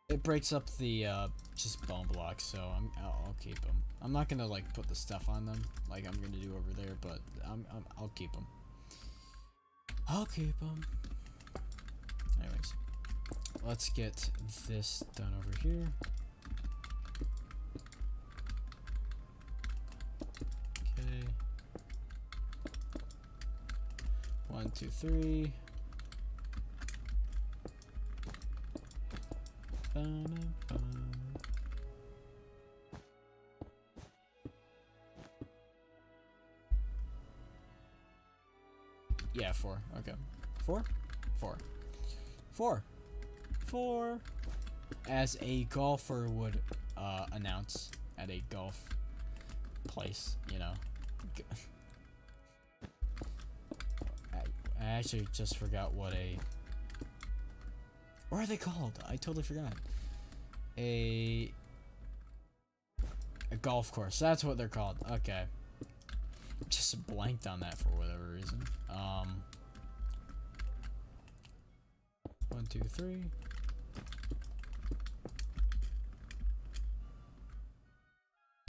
It breaks up the just bone blocks, so I'll keep them. I'm not gonna like put the stuff on them like I'm gonna do over there, but I'll keep them. I'll keep them. Anyways, let's get this done over here. Okay. 1, 2, 3. Yeah, 4. Okay. 4? 4. 4. 4. As a golfer would announce at a golf place, you know. I actually just forgot what what are they called? I totally forgot. A golf course. That's what they're called. Okay. Just blanked on that for whatever reason. 1, 2, 3.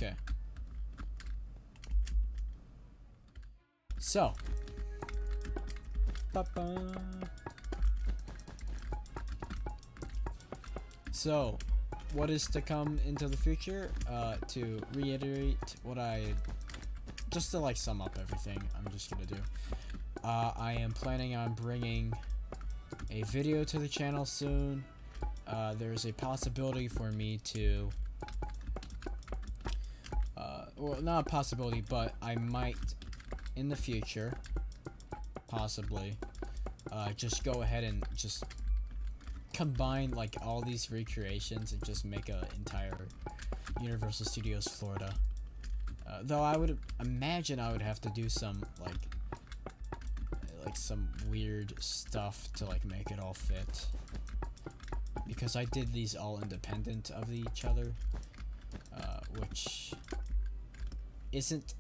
Okay. So. So, what is to come into the future? To reiterate what just to like sum up everything, I'm just gonna do. I am planning on bringing a video to the channel soon. There's a possibility for me to, well, not a possibility, but I might, in the future, possibly, just go ahead and just combine like all these recreations and just make a entire Universal Studios Florida. Though I would imagine I would have to do some like some weird stuff to like make it all fit, because I did these all independent of each other, which isn't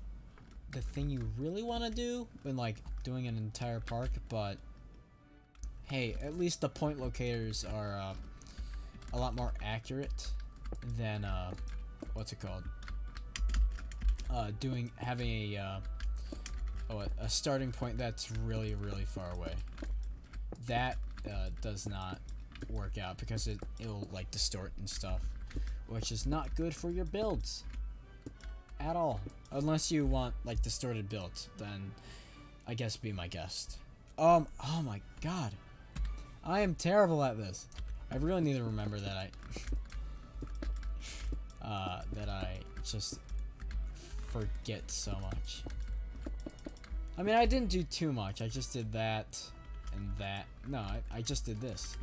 the thing you really want to do when like doing an entire park, but hey, at least the point locators are a lot more accurate than what's it called? Having a starting point that's really far away. That does not work out because it'll like distort and stuff, which is not good for your builds at all. Unless you want like distorted builds, then I guess be my guest. Oh my god, I am terrible at this. I really need to remember that I just forget so much. I mean, I didn't do too much. I just did that and that. No, I just did this.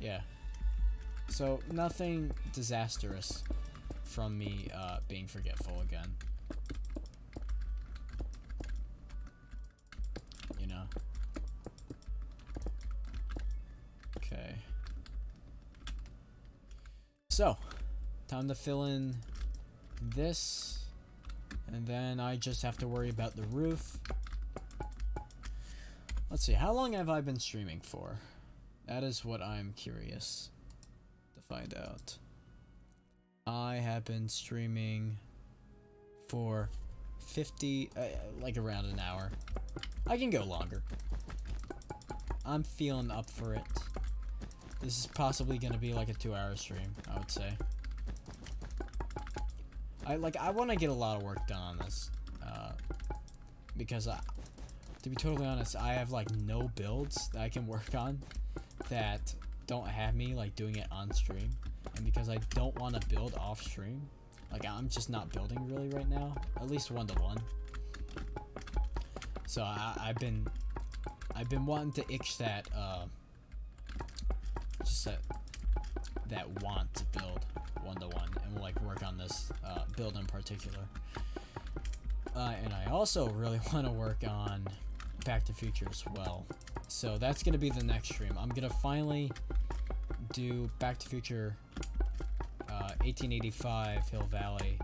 Yeah. So nothing disastrous from me being forgetful again. You know. Okay. So, time to fill in this. And then I just have to worry about the roof. Let's see, how long have I been streaming for? That is what I'm curious to find out. I have been streaming for 50, like around an hour. I can go longer. I'm feeling up for it. This is possibly going to be like a 2-hour stream, I would say. I want to get a lot of work done on this, because to be totally honest, I have like no builds that I can work on that don't have me like doing it on stream, and because I don't want to build off stream, like I'm just not building really right now, at least 1-to-1. So I've been wanting to itch that just that want to build 1-to-1 and like work on this build in particular. And I also really want to work on Back to Future as well. So that's going to be the next stream. I'm going to finally do Back to Future 1885 Hill Valley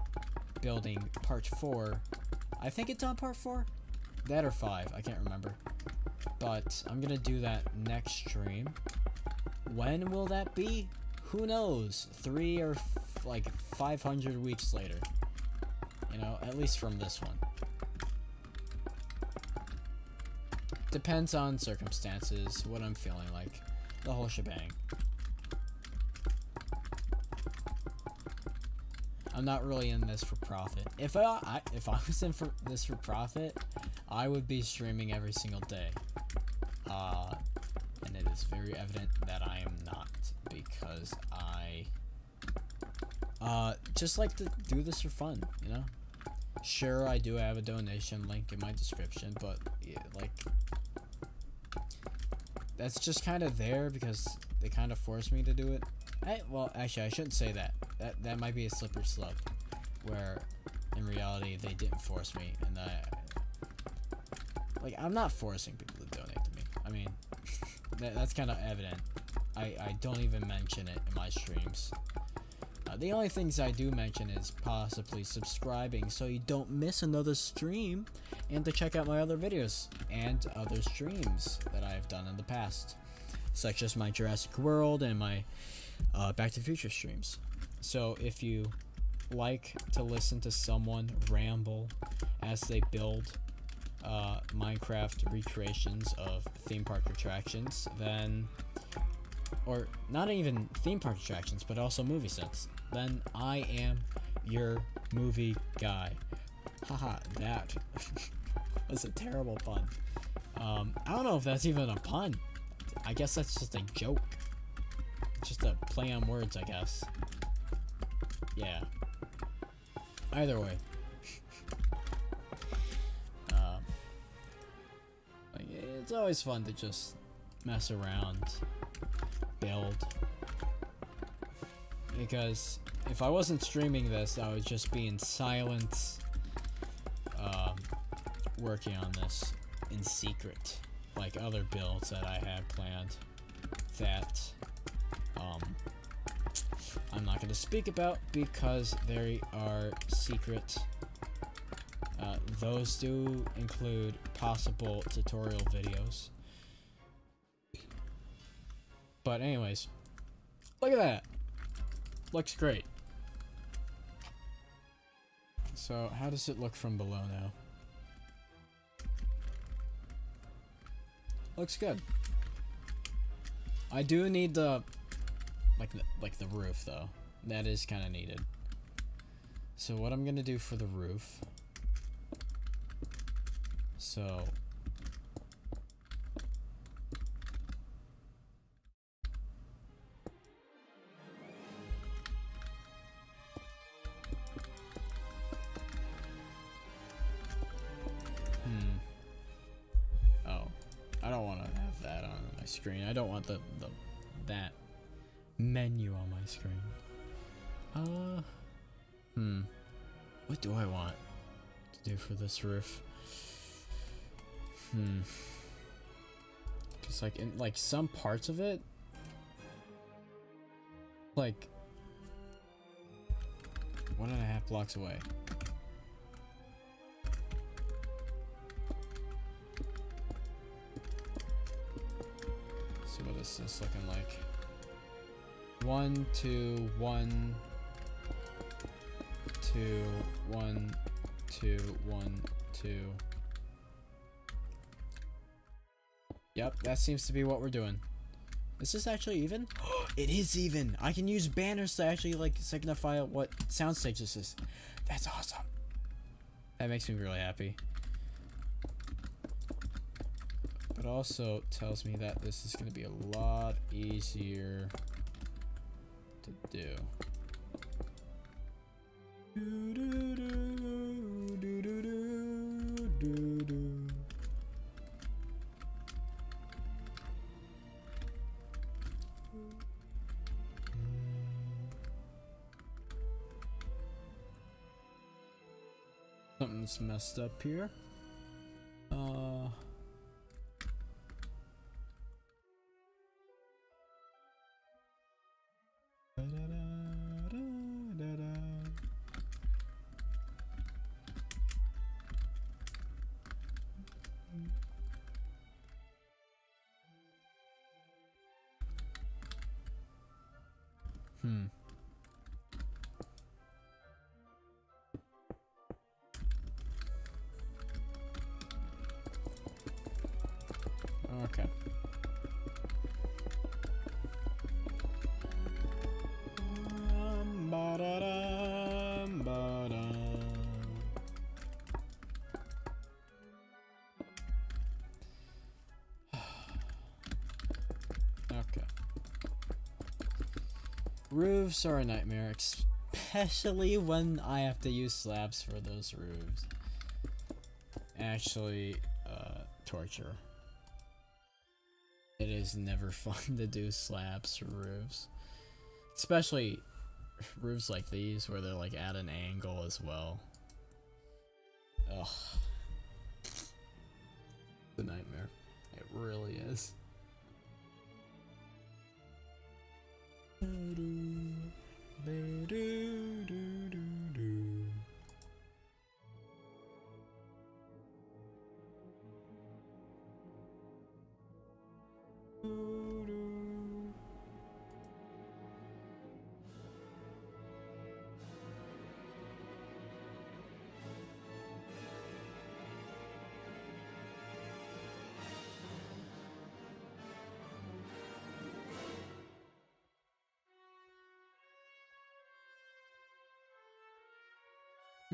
building part 4. I think it's on part 4? That or 5, I can't remember. But I'm going to do that next stream. When will that be? Who knows? 3 or like 500 weeks later. You know, at least from this one. Depends on circumstances, what I'm feeling like, the whole shebang. I'm not really in this for profit. If I was in for this for profit, I would be streaming every single day. And it is very evident that I am not, because I just like to do this for fun, you know? Sure, I do have a donation link in my description, but yeah, like, that's just kind of there because they kind of force me to do it. Well, actually, I shouldn't say that. That might be a slippery slope, where in reality they didn't force me, and like, I'm not forcing people to donate to me. I mean, that's kind of evident. I don't even mention it in my streams. The only things I do mention is possibly subscribing so you don't miss another stream, and to check out my other videos and other streams that I've done in the past, such as my Jurassic World and my Back to the Future streams. So if you like to listen to someone ramble as they build Minecraft recreations of theme park attractions, then, or not even theme park attractions, but also movie sets, then I am your movie guy. Haha, that was a terrible pun. I don't know if that's even a pun. I guess that's just a joke. Just a play on words, I guess. Yeah. Either way. Like, it's always fun to just mess around, build. Because if I wasn't streaming this, I would just be in silence, working on this in secret, like other builds that I have planned that I'm not going to speak about because they are secret. Those do include possible tutorial videos. But anyways, look at that. Looks great. So how does it look from below now? Looks good. I do need the like the roof though. That is kind of needed. So what I'm gonna do for the roof. So oh, I don't want to have that on my screen. I don't want that menu on my screen. What do I want to do for this roof? Just like in like some parts of it, like 1.5 blocks away. So what is this looking like? 1, 2, 1, 2, 1, 2, 1, 2. Yep, that seems to be what we're doing. Is this actually even? It is even! I can use banners to actually like signify what soundstage this is. That's awesome. That makes me really happy. But also tells me that this is going to be a lot easier to do. Something's messed up here. Okay. Roofs are a nightmare, especially when I have to use slabs for those roofs. Actually, torture. It is never fun to do slabs for roofs. Especially roofs like these, where they're like at an angle as well. Ugh. It's a nightmare. It really is.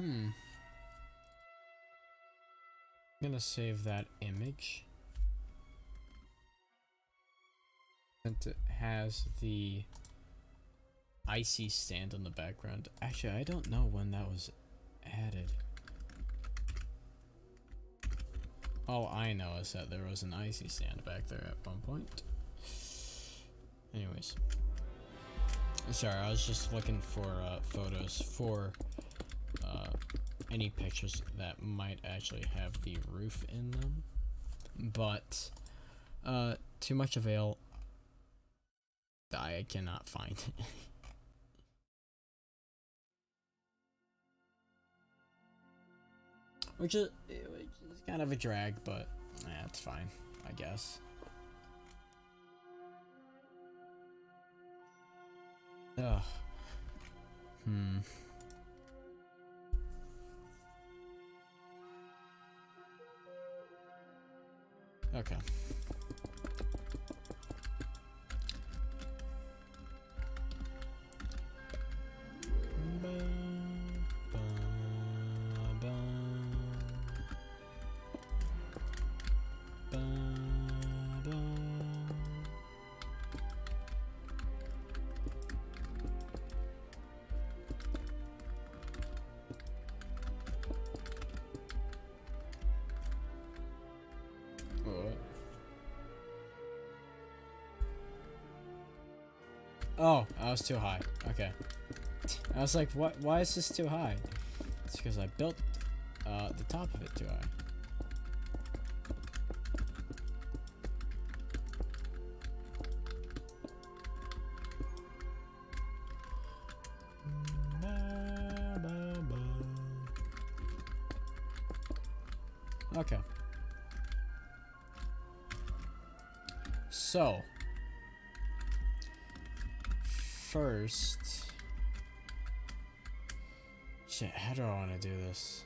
I'm gonna save that image. Since it has the icy stand on the background. Actually, I don't know when that was added. All I know is that there was an icy stand back there at one point. Anyways. Sorry, I was just looking for photos for any pictures that might actually have the roof in them. But too much avail. I cannot find it. which is kind of a drag, but it's fine, I guess. Ugh. Okay. Oh, I was too high. Okay. I was like, what? Why is this too high? It's because I built the top of it too high. Okay. So, first, shit, how do I want to do this?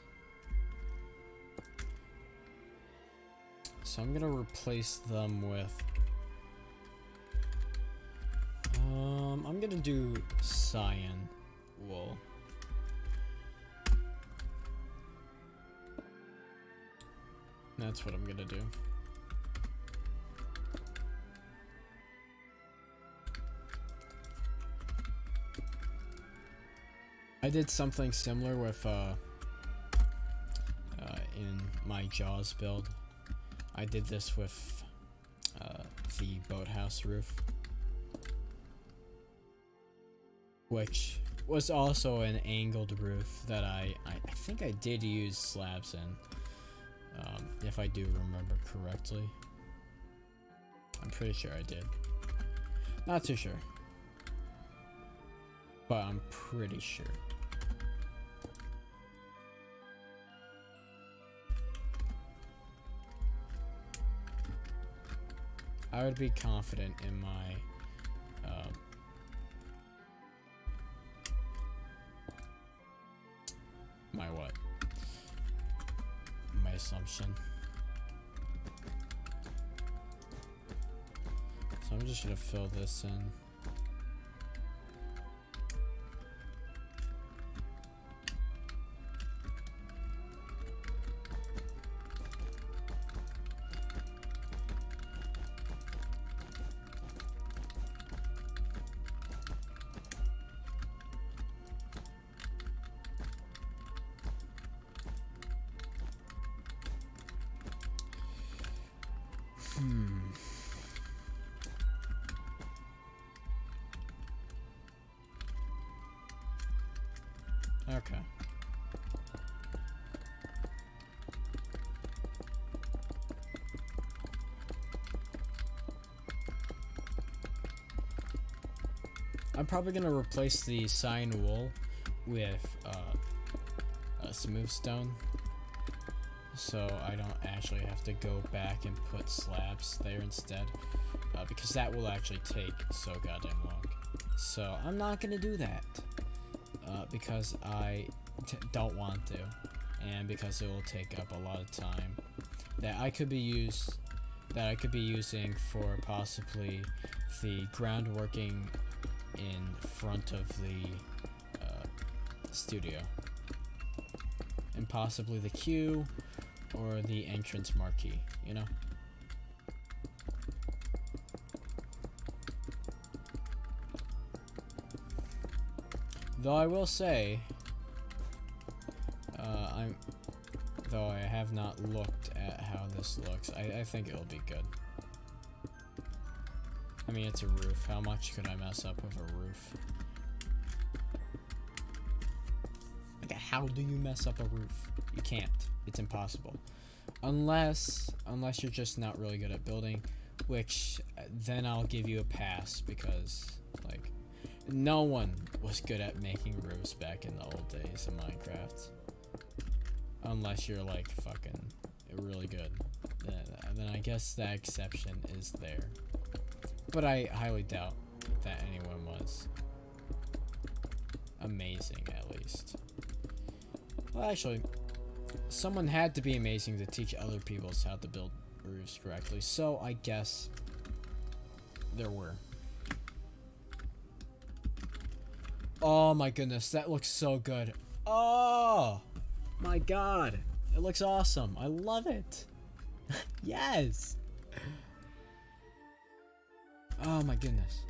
So I'm gonna replace them with, I'm gonna do cyan wool. That's what I'm gonna do. I did something similar with in my Jaws build. I did this with the boathouse roof, which was also an angled roof that I think I did use slabs in, if I do remember correctly. I'm pretty sure I did. Not too sure, but I'm pretty sure. I would be confident in my my assumption. So I'm just gonna fill this in. Hmm. Okay. I'm probably gonna replace the cyan wool with a smooth stone, so I don't actually have to go back and put slabs there instead, because that will actually take so goddamn long. So I'm not gonna do that, because I don't want to, and because it will take up a lot of time that I could be using for possibly the groundworking in front of the studio, and possibly the queue or the entrance marquee, you know? Though I will say, though I have not looked at how this looks, I think it'll be good. I mean, it's a roof. How much could I mess up with a roof? Like, how do you mess up a roof? You can't. It's impossible. Unless you're just not really good at building, which then I'll give you a pass, because, like, no one was good at making roofs back in the old days of Minecraft. Unless you're, like, fucking really good. Then I guess that exception is there. But I highly doubt that anyone was amazing, at least. Well, actually, someone had to be amazing to teach other people how to build roofs correctly, so I guess there were. Oh my goodness, that looks so good. Oh my god, it looks awesome. I love it. Yes. Oh my goodness.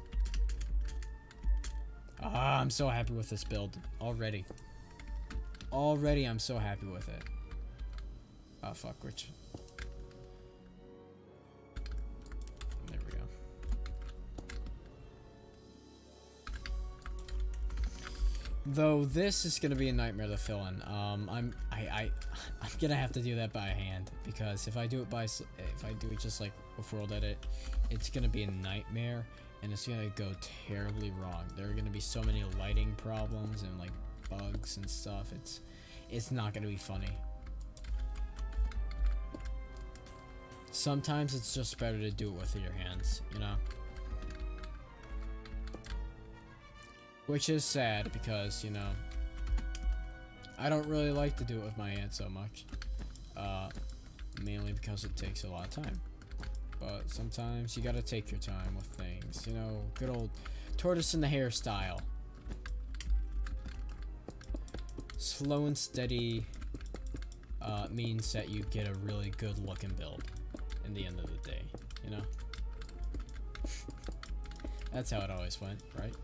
Ah, I'm so happy with this build already. Already, I'm so happy with it. Oh fuck, which? There we go. Though this is gonna be a nightmare to fill in. I'm gonna have to do that by hand, because if I do it just like with World Edit, it's gonna be a nightmare, and it's gonna go terribly wrong. There are gonna be so many lighting problems and like bugs and stuff. It's not gonna be funny. Sometimes it's just better to do it with your hands, you know? Which is sad, because, you know, I don't really like to do it with my hands so much. Mainly because it takes a lot of time. But sometimes you gotta take your time with things, you know, good old tortoise in the hare style. Slow and steady means that you get a really good looking build in the end of the day, you know? That's how it always went, right?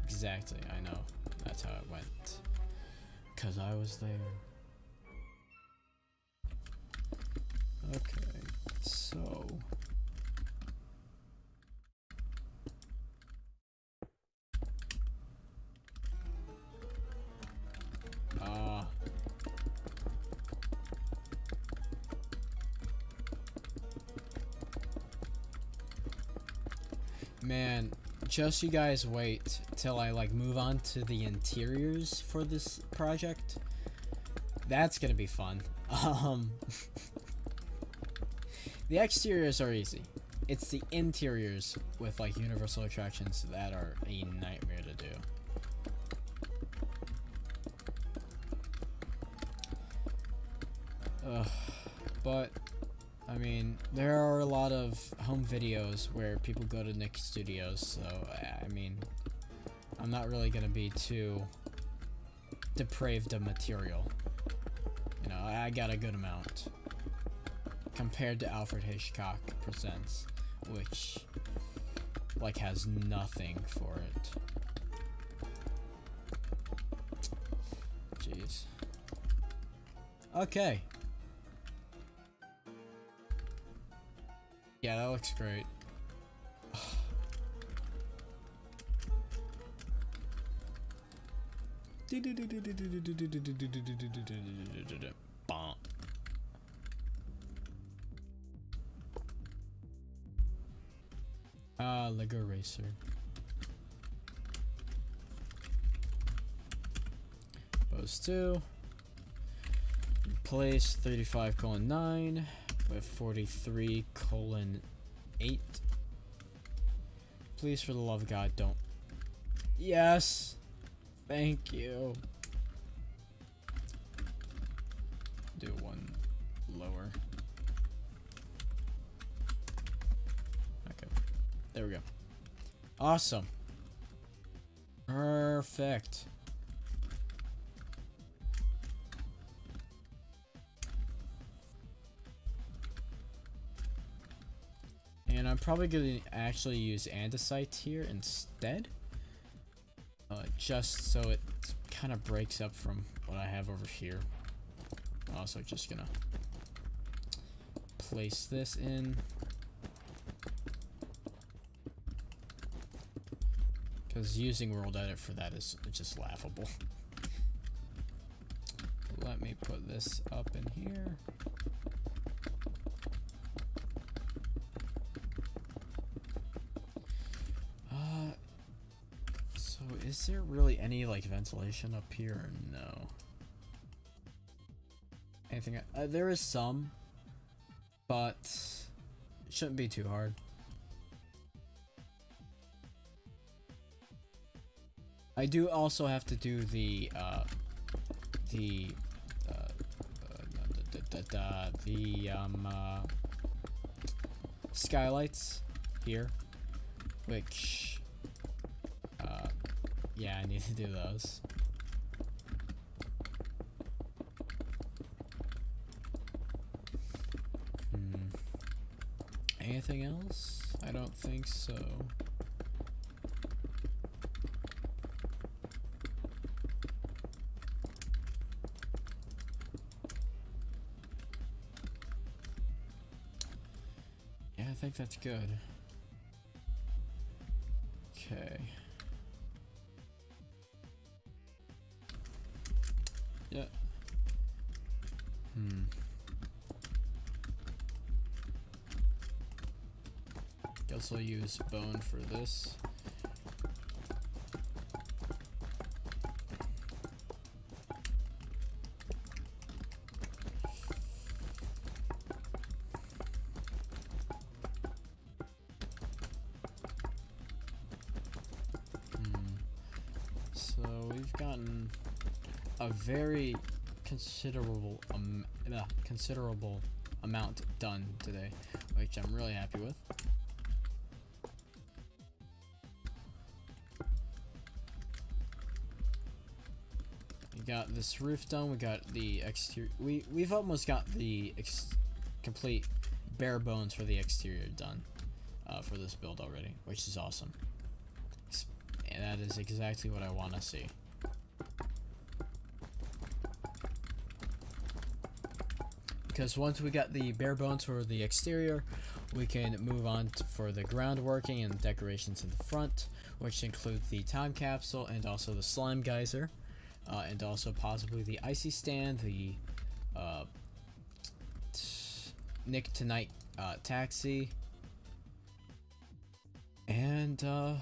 Exactly, I know. That's how it went. 'Cause I was there. Okay, so... Man, just you guys wait till I like move on to the interiors for this project. That's gonna be fun. The exteriors are easy. It's the interiors with like universal attractions that are a nightmare to do. But I mean, there are a lot of home videos where people go to Nick Studios, so I mean, I'm not really gonna be too depraved of material. You know, I got a good amount compared to Alfred Hitchcock Presents, which like has nothing for it. Jeez. Okay. Yeah, that looks great. Lego Racer. Pose 2. Replace 35:9 with 43:8. Please, for the love of God, don't. Yes! Thank you. Do one lower. Okay. There we go. Awesome. Perfect. And I'm probably going to actually use andesite here instead. Just so it kind of breaks up from what I have over here. I'm also just going to place this in. Because using World Edit for that is just laughable. Let me put this up in here. So is there really any like ventilation up here or no? Anything? There is some, but it shouldn't be too hard. I do also have to do the skylights here, which yeah, I need to do those. Anything else? I don't think so. Yeah, I think that's good. Okay. Yeah. Guess I'll use bone for this. So we've gotten a very considerable amount done today, which I'm really happy with. We got this roof done. We got the exterior. We've almost got the complete bare bones for the exterior done for this build already, which is awesome. And that is exactly what I want to see. Because once we got the bare bones for the exterior, we can move on for the ground working and decorations in the front, which include the time capsule and also the slime geyser, and also possibly the icy stand, the Nick Tonight taxi, and the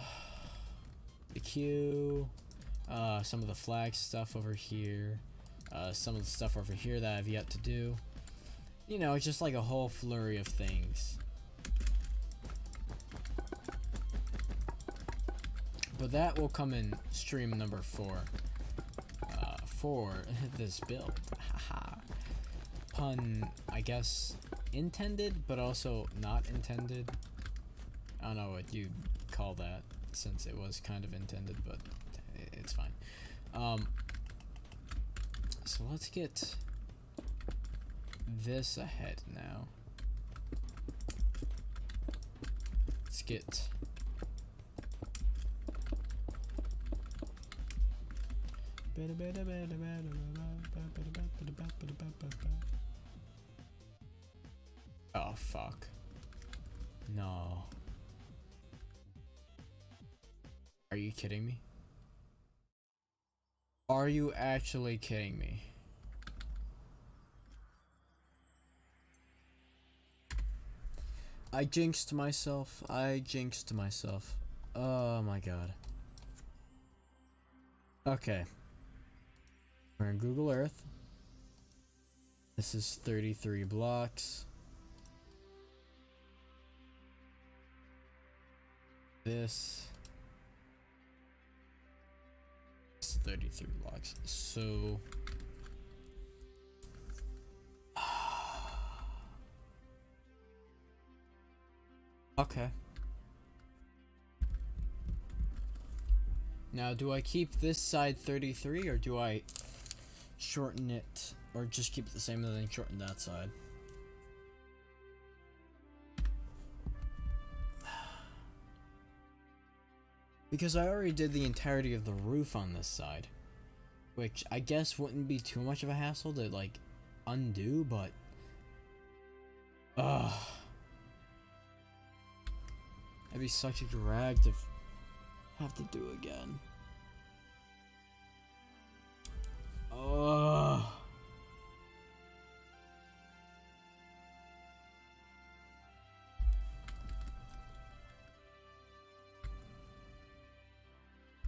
queue, some of the flag stuff over here, some of the stuff over here that I've yet to do. You know, it's just like a whole flurry of things. But that will come in stream number 4 for this build. Haha. Pun, I guess, intended, but also not intended. I don't know what you call that, since it was kind of intended, but it's fine. So let's get this ahead now. Let's get oh fuck. No. Are you kidding me? Are you actually kidding me? I jinxed myself. I jinxed myself. Oh my god. Okay. We're in Google Earth. This is 33 blocks. This is 33 blocks. So okay. Now, do I keep this side 33 or do I shorten it, or just keep it the same and then shorten that side? Because I already did the entirety of the roof on this side, which I guess wouldn't be too much of a hassle to like undo, but that'd be such a drag to have to do again.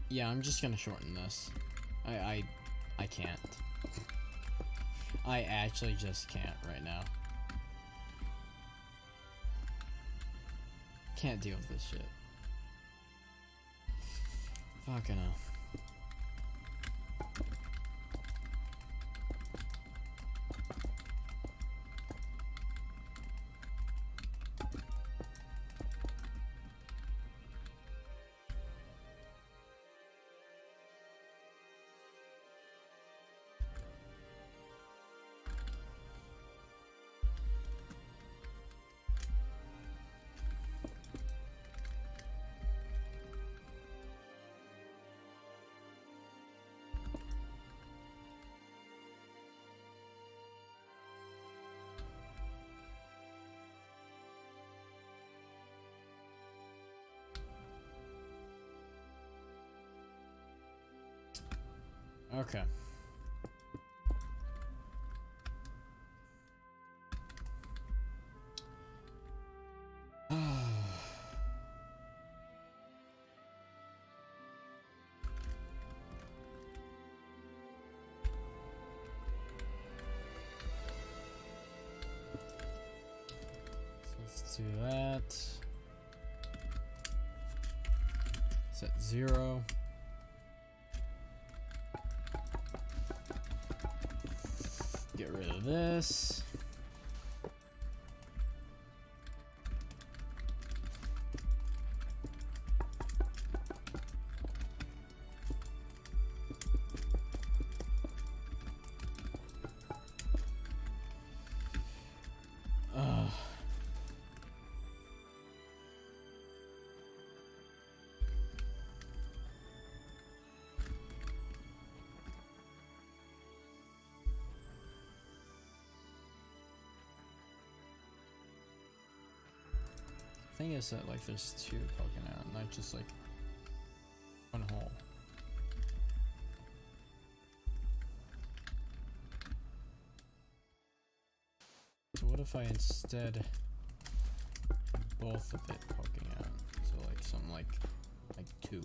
Yeah, I'm just gonna shorten this. I can't. I actually just can't right now. Can't deal with this shit. Fucking hell. Okay. Let's do that. Set 0. Get rid of this. Thing is that like there's two poking out, not just like one hole. So what if I instead both of it poking out? So like some like 2.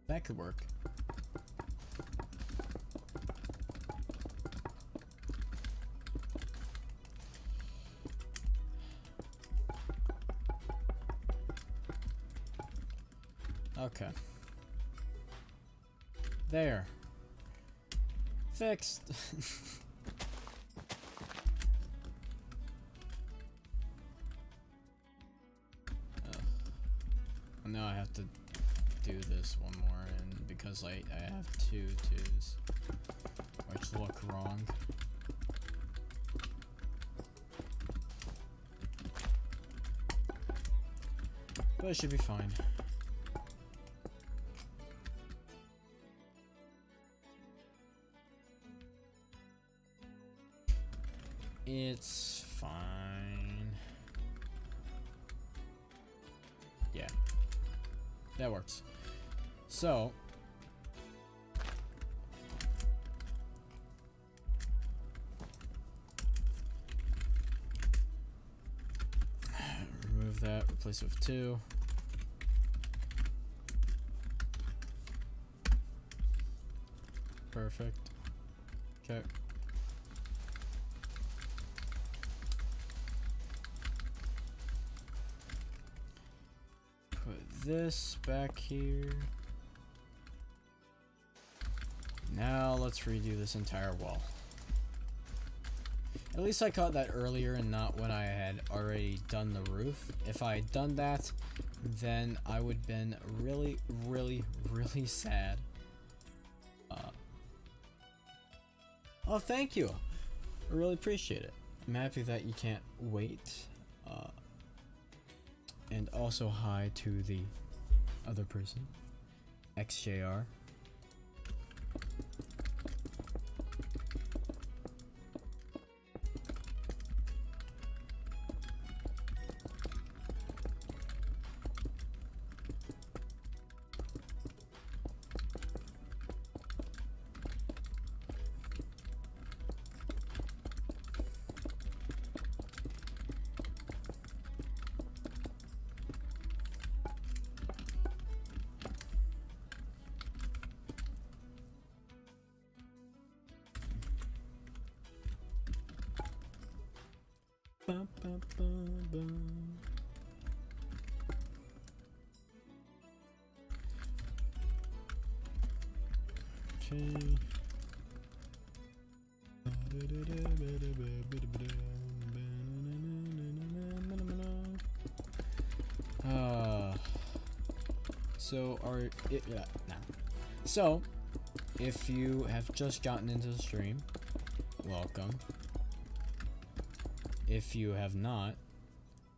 That could work. Okay. There. Fixed. Now I have to do this one more, and because I have 2 twos, which look wrong. But it should be fine. It's fine. that works. So remove that, replace it with 2. Perfect. Okay. Put this back here. Now let's redo this entire wall. At least I caught that earlier and not when I had already done the roof. If I had done that, then I would have been really, really, really sad. Oh, thank you. I really appreciate it. I'm happy that you can't wait. And also hi to the other person, XJR. Okay. So if you have just gotten into the stream, welcome. If you have not,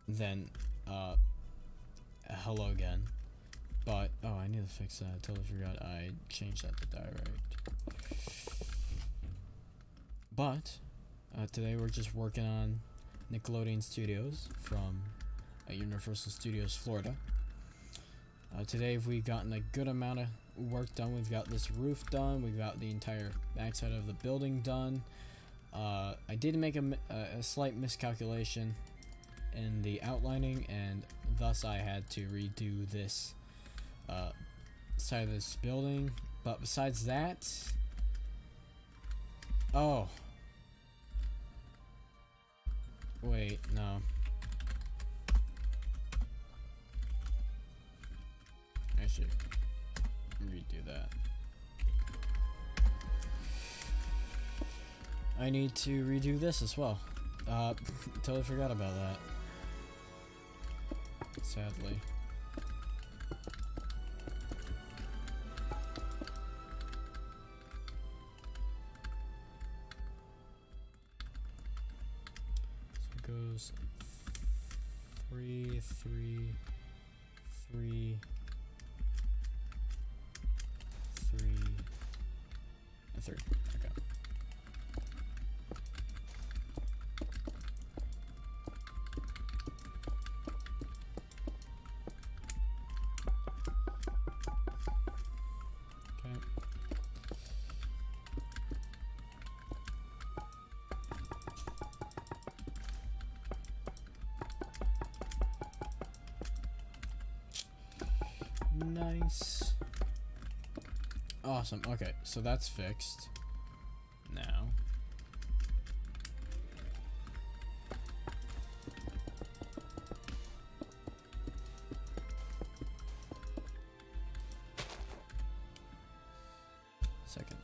then hello again. But oh, I need to fix that. I totally forgot I changed that to direct. But today we're just working on Nickelodeon Studios from Universal Studios Florida. Today we've gotten a good amount of work done. We've got this roof done. We've got the entire backside of the building done. I did make a slight miscalculation in the outlining, and thus I had to redo this side of this building. But besides that, oh wait, no. I should redo that. I need to redo this as well. Totally forgot about that. Sadly. So it goes 3, 3, 3, 3, and 3. Okay. Nice. Awesome. Okay, so that's fixed now. Second.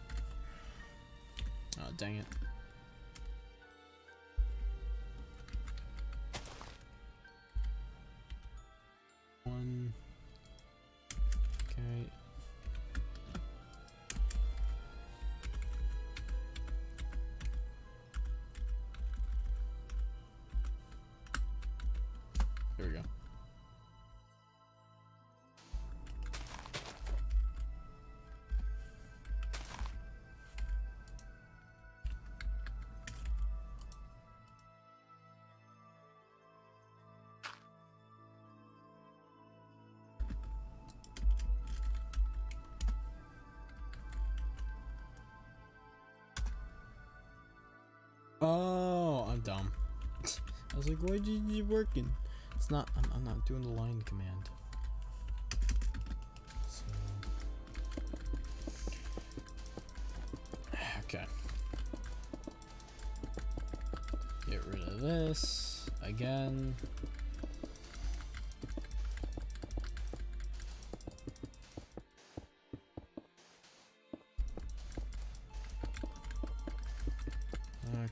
Oh, dang it. One. Okay. Here we go. I was like, why didn't you working? It's not, I'm not doing the line command. So. Okay. Get rid of this again.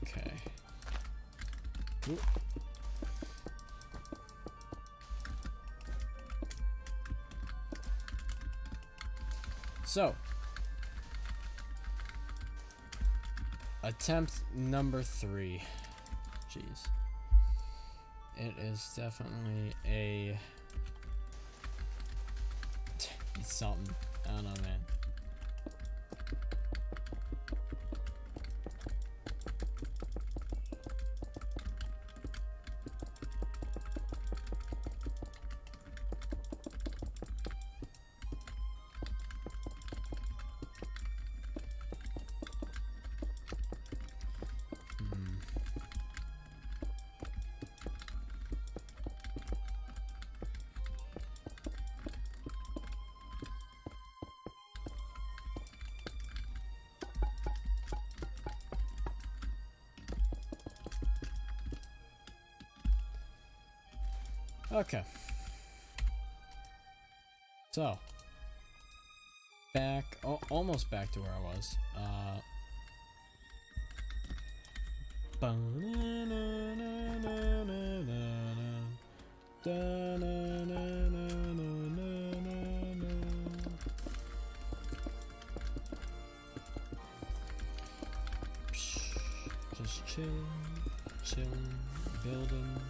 Okay. Oop. So, attempt number 3. Jeez. It is definitely a... It's something. I don't know, man. Okay. So, back, almost back to where I was. Just chilling, building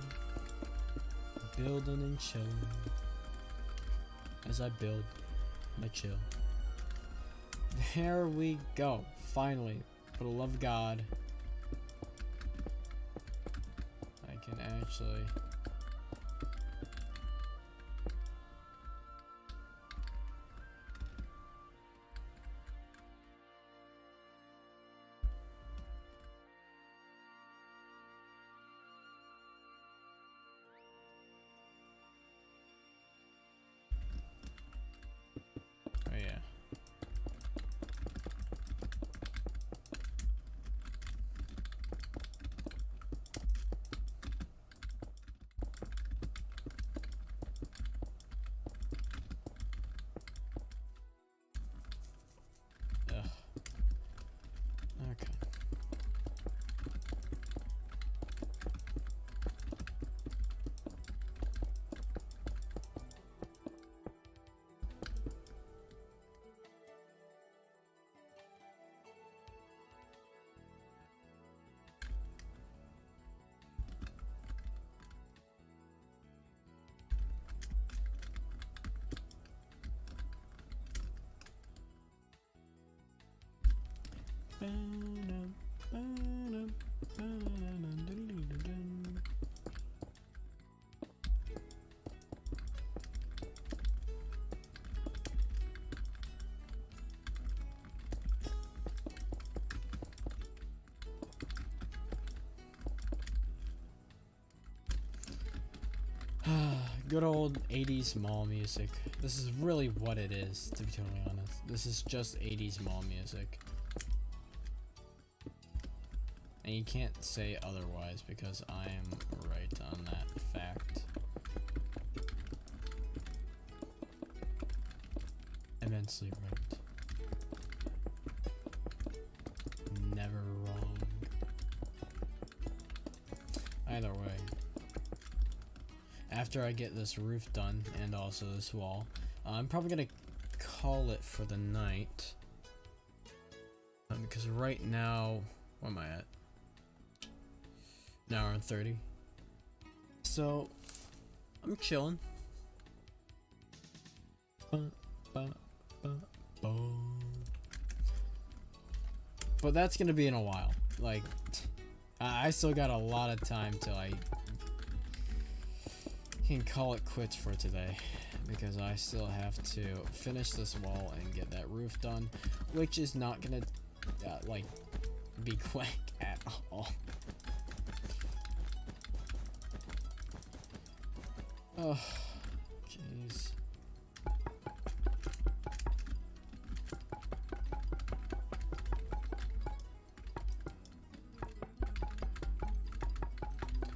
and chilling as I build my chill. There we go. Finally, for the love of God, I can actually good old 80s mall music. This is really what it is, to be totally honest. This is just 80s mall music. And you can't say otherwise because I am right on that fact. Immensely right. Never wrong. Either way. After I get this roof done and also this wall, I'm probably gonna call it for the night. Because right now, where am I at? An hour and 30. So, I'm chilling. But that's gonna be in a while. Like, I still got a lot of time till I can call it quits for today, because I still have to finish this wall and get that roof done, which is not gonna like be quick at all. Oh, jeez.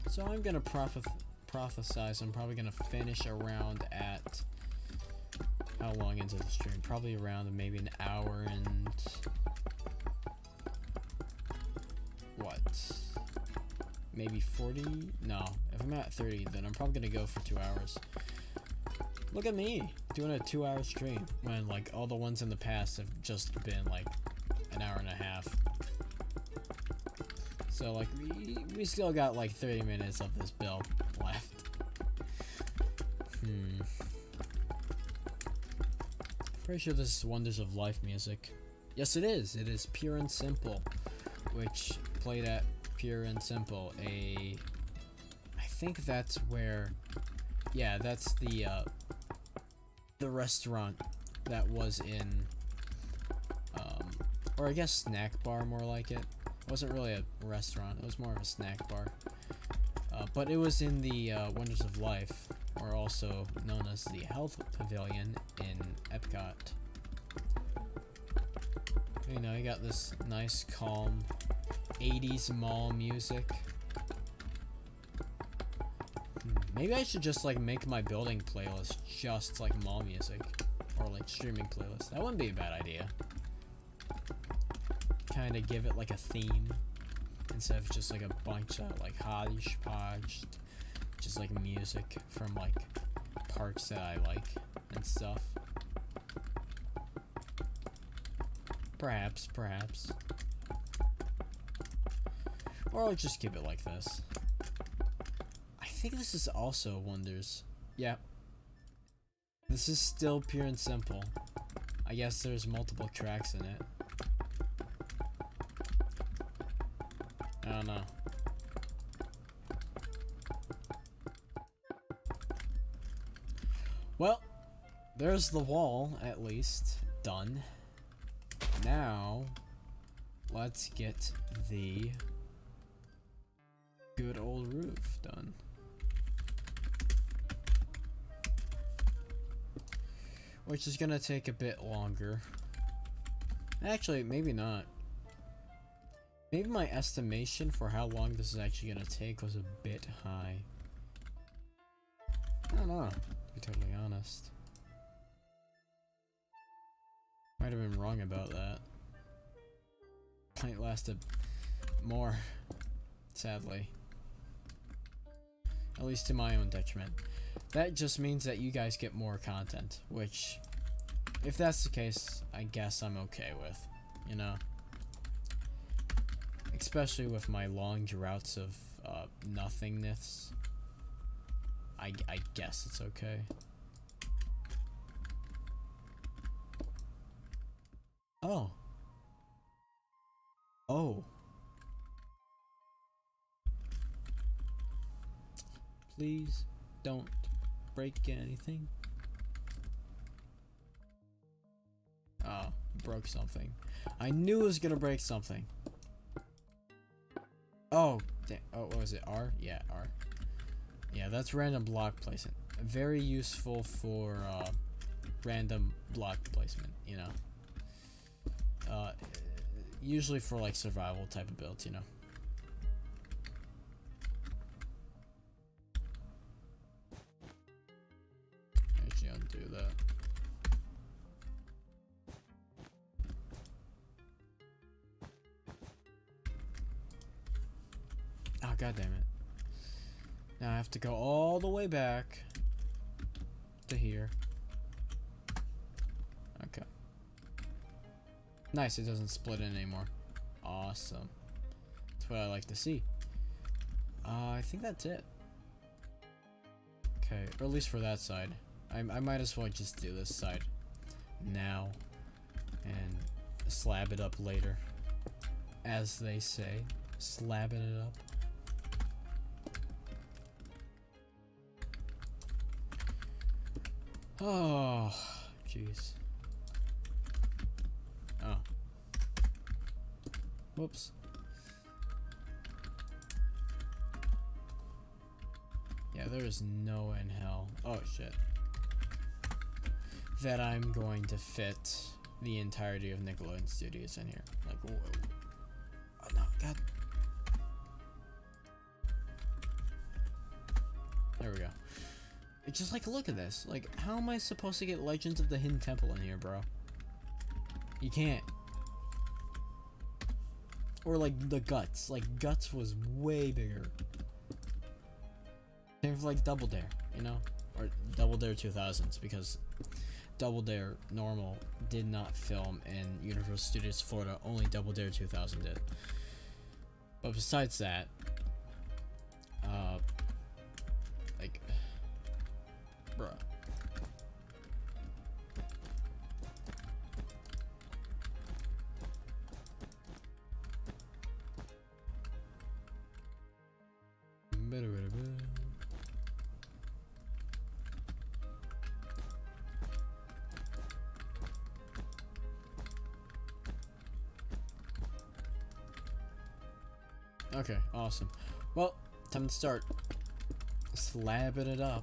So I'm gonna prophesize. I'm probably gonna finish around at how long into the stream? Probably around maybe an hour and what? Maybe 40? No, if I'm at 30, then I'm probably gonna go for 2 hours. Look at me doing a 2-hour stream when like all the ones in the past have just been like an hour and a half. So like we still got like 30 minutes of this build left. Pretty sure this is Wonders of Life music. Yes, it is. It is Pure and Simple, which played at Pure and Simple. I think that's where. Yeah, that's the restaurant that was in. Or I guess snack bar, more like it. It wasn't really a restaurant. It was more of a snack bar. But it was in the Wonders of Life, or also known as the Health Pavilion in Epcot. You know, you got this nice, calm 80s mall music. Maybe I should just like make my building playlist just like mall music, or like streaming playlist. That wouldn't be a bad idea. Kind of give it like a theme instead of just like a bunch of like hodgepodge, just like music from like parks that I like and stuff. Perhaps. Or I'll just keep it like this. I think this is also Wonders. Yeah. This is still Pure and Simple. I guess there's multiple tracks in it. I don't know. Well, there's the wall, at least, done. Now, let's get the good old roof done. Which is gonna take a bit longer. Actually, maybe not. Maybe my estimation for how long this is actually gonna take was a bit high. I don't know, to be totally honest. Might have been wrong about that. Might lasted more, sadly. At least to my own detriment. That just means that you guys get more content, which, if that's the case, I guess I'm okay with, you know? Especially with my long droughts of nothingness. I guess it's okay. Oh. Oh. Please don't break anything. Oh, broke something. I knew it was gonna break something. Oh, damn. Oh, what was it? R? Yeah, R. Yeah, that's random block placement. Very useful for random block placement, you know. Usually for like survival type of builds, you know. Actually, undo that. Oh, god damn it. Now I have to go all the way back to here. Okay. Nice, it doesn't split in anymore. Awesome. That's what I like to see. I think that's it. Okay, or at least for that side. I might as well just do this side now and slab it up later. As they say, slabbing it up. Oh, jeez. Oh. Whoops. Yeah, there's no way in hell. Oh shit. That I'm going to fit the entirety of Nickelodeon Studios in here. Like, whoa. Oh no, god. There we go. It's just like, look at this. Like, how am I supposed to get Legends of the Hidden Temple in here, bro? You can't. Or like the Guts. Like, Guts was way bigger. Same for like Double Dare, you know? Or Double Dare 2000s, because Double Dare normal did not film in Universal Studios Florida. Only Double Dare 2000 did. But besides that, like, bruh. Okay, awesome. Well, time to start slabbing it up,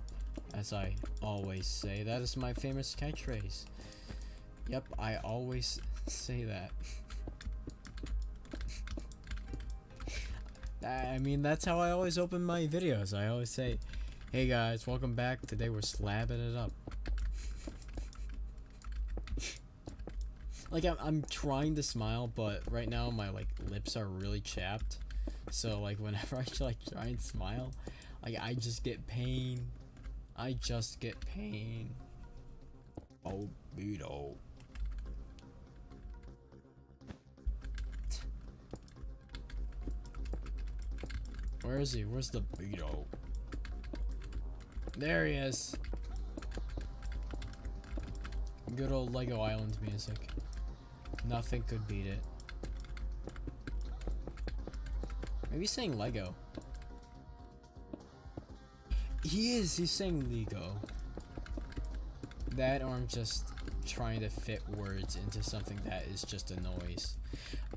as I always say. That is my famous catchphrase. Yep, I always say that. I mean, that's how I always open my videos. I always say, hey guys, welcome back. Today we're slabbing it up. Like, I'm trying to smile, but right now my, like, lips are really chapped. So, like, whenever I, like, try and smile, like, I just get pain. I just get pain. Oh, Beto. Where is he? Where's the Beto? There he is. Good old Lego Island music. Nothing could beat it. Maybe he's saying Lego. He is. He's saying Lego. That, or I'm just trying to fit words into something that is just a noise.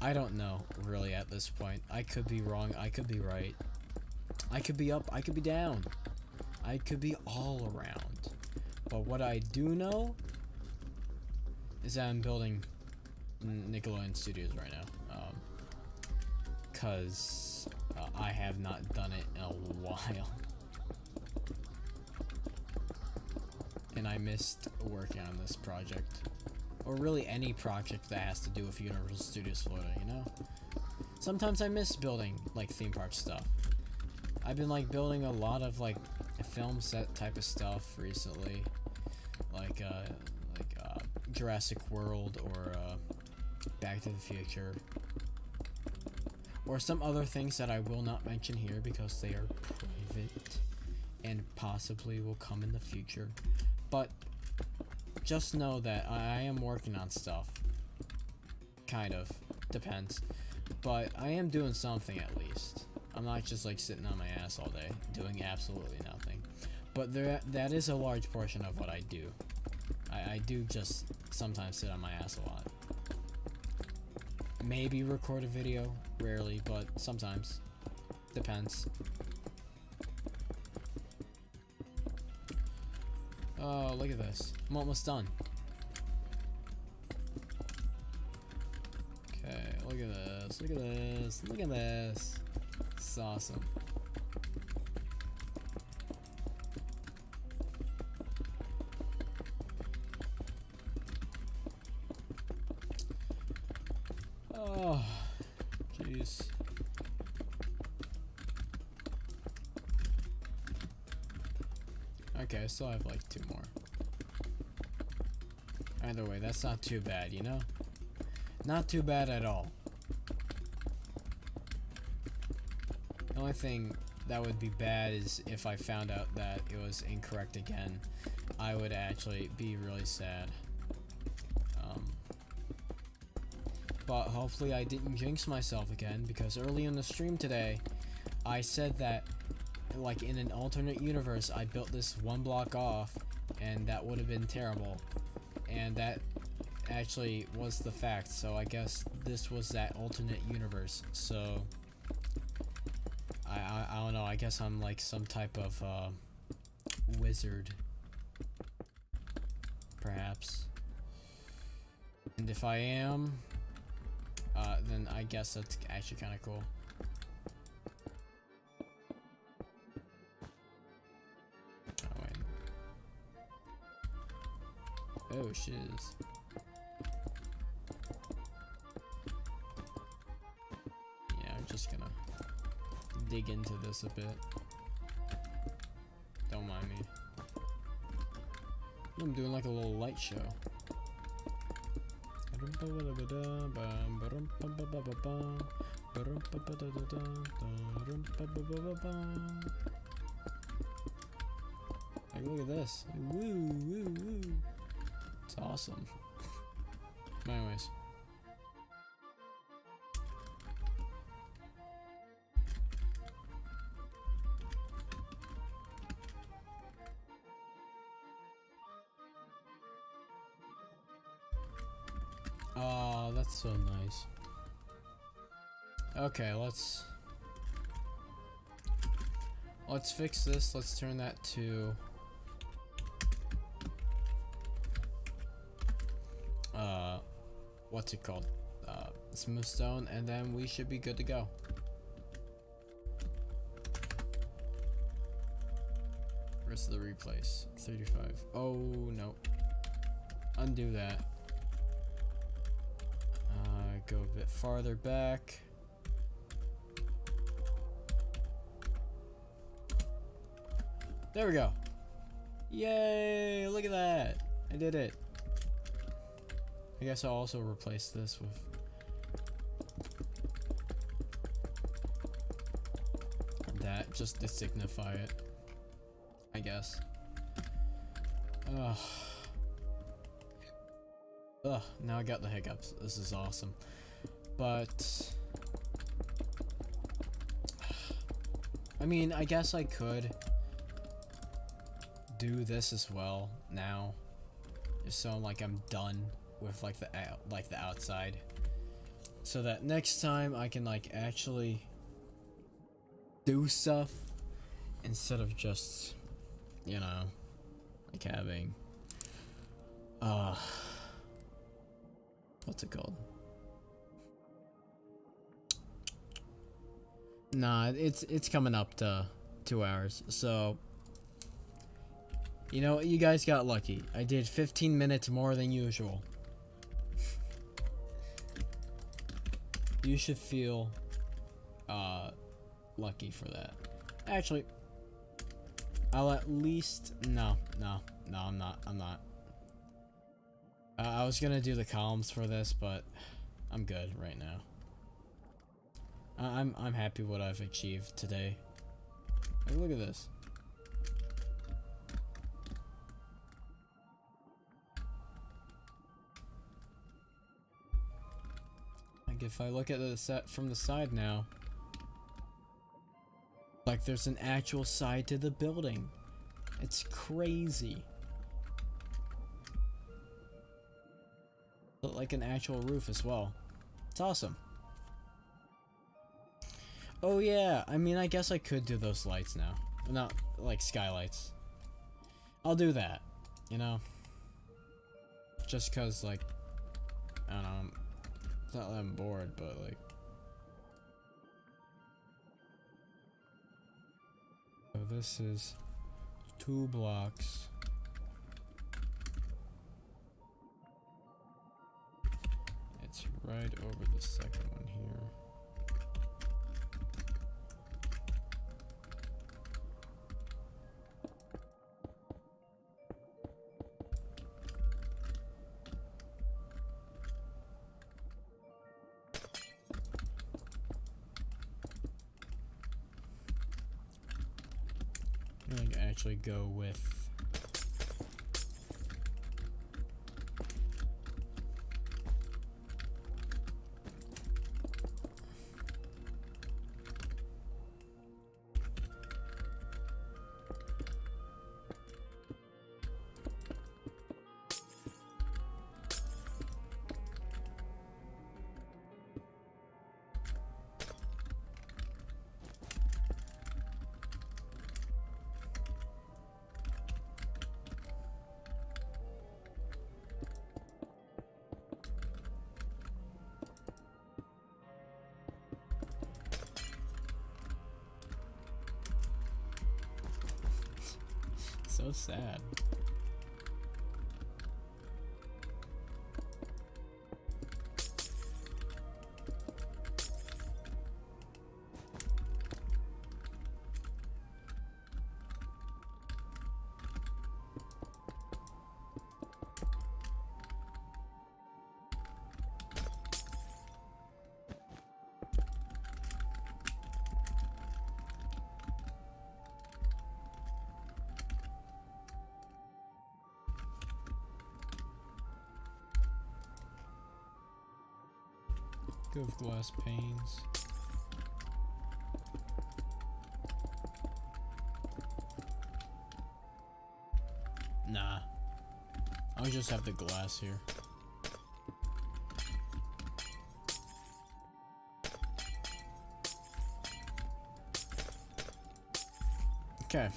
I don't know, really, at this point. I could be wrong. I could be right. I could be up. I could be down. I could be all around. But what I do know is that I'm building Nickelodeon Studios right now. Because I have not done it in a while. And I missed working on this project. Or really any project that has to do with Universal Studios Florida, you know? Sometimes I miss building, like, theme park stuff. I've been, like, building a lot of, like, film set type of stuff recently. Like Jurassic World or Back to the Future. Or some other things that I will not mention here because they are private and possibly will come in the future. But just know that I am working on stuff. Kind of. Depends. But I am doing something at least. I'm not just like sitting on my ass all day doing absolutely nothing. But that is a large portion of what I do. I do just sometimes sit on my ass a lot. Maybe record a video, rarely, but sometimes. Depends. Oh, look at this. I'm almost done. Okay, look at this, look at this, look at this. It's awesome. Oh, jeez. Okay, I still have like 2 more. Either way, that's not too bad, you know? Not too bad at all. The only thing that would be bad is if I found out that it was incorrect again. I would actually be really sad. But hopefully I didn't jinx myself again, because early in the stream today, I said that, like, in an alternate universe, I built this 1 block off, and that would have been terrible. And that actually was the fact, so I guess this was that alternate universe. So I don't know, I guess I'm like some type of wizard. Perhaps. And if I am, then I guess that's actually kind of cool. Oh, wait. Oh, shiz. Yeah, I'm just gonna dig into this a bit. Don't mind me. I'm doing like a little light show. Like, look at this. Woo, woo, woo. It's awesome. Anyways. Oh, that's so nice. Okay, let's fix this. Let's turn that to what's it called? Smooth stone, and then we should be good to go. Rest of the replace 35. Oh no. Undo that. Go a bit farther back. There we go. Yay! Look at that. I did it. I guess I'll also replace this with that just to signify it, I guess. Ugh, now I got the hiccups. This is awesome. But I mean, I guess I could do this as well now, just so like I'm done with like the outside, so that next time I can like actually do stuff instead of just, you know, like having what's it called? Nah, it's coming up to 2 hours, so you know, you guys got lucky. I did 15 minutes more than usual. You should feel lucky for that. Actually, I'll at least no, I'm not. I was gonna do the columns for this, but I'm good right now. I'm happy what I've achieved today. Like, look at this. Like, if I look at the set from the side now, like there's an actual side to the building. It's crazy. But like an actual roof as well. It's awesome. Oh yeah, I mean, I guess I could do those lights now. Not like skylights. I'll do that, you know? Just cause like, I don't know, it's not that I'm bored, but like. So this is 2 blocks. It's right over the second one here. I can actually go with So sad. Of glass panes. Nah. I'll just have the glass here. Okay.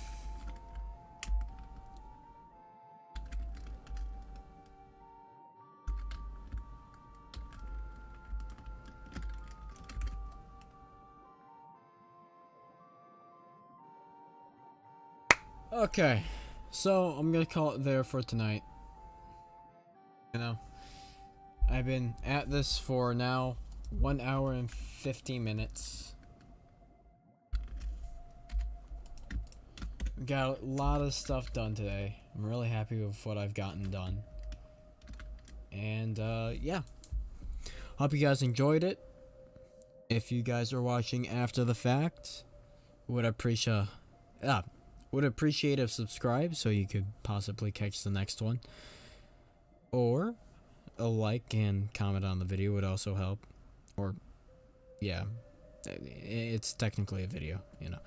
Okay, so I'm gonna call it there for tonight. You know, I've been at this for now 1 hour and 50 minutes. Got a lot of stuff done today. I'm really happy with what I've gotten done. And yeah, hope you guys enjoyed it. If you guys are watching after the fact, would appreciate a subscribe so you could possibly catch the next one, or a like and comment on the video would also help. Or yeah, it's technically a video, you know.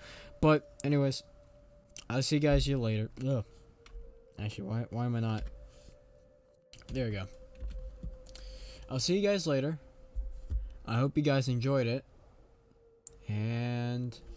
But anyways, I'll see you guys here later. Ugh. Actually, why am I not? There we go. I'll see you guys later. I hope you guys enjoyed it, and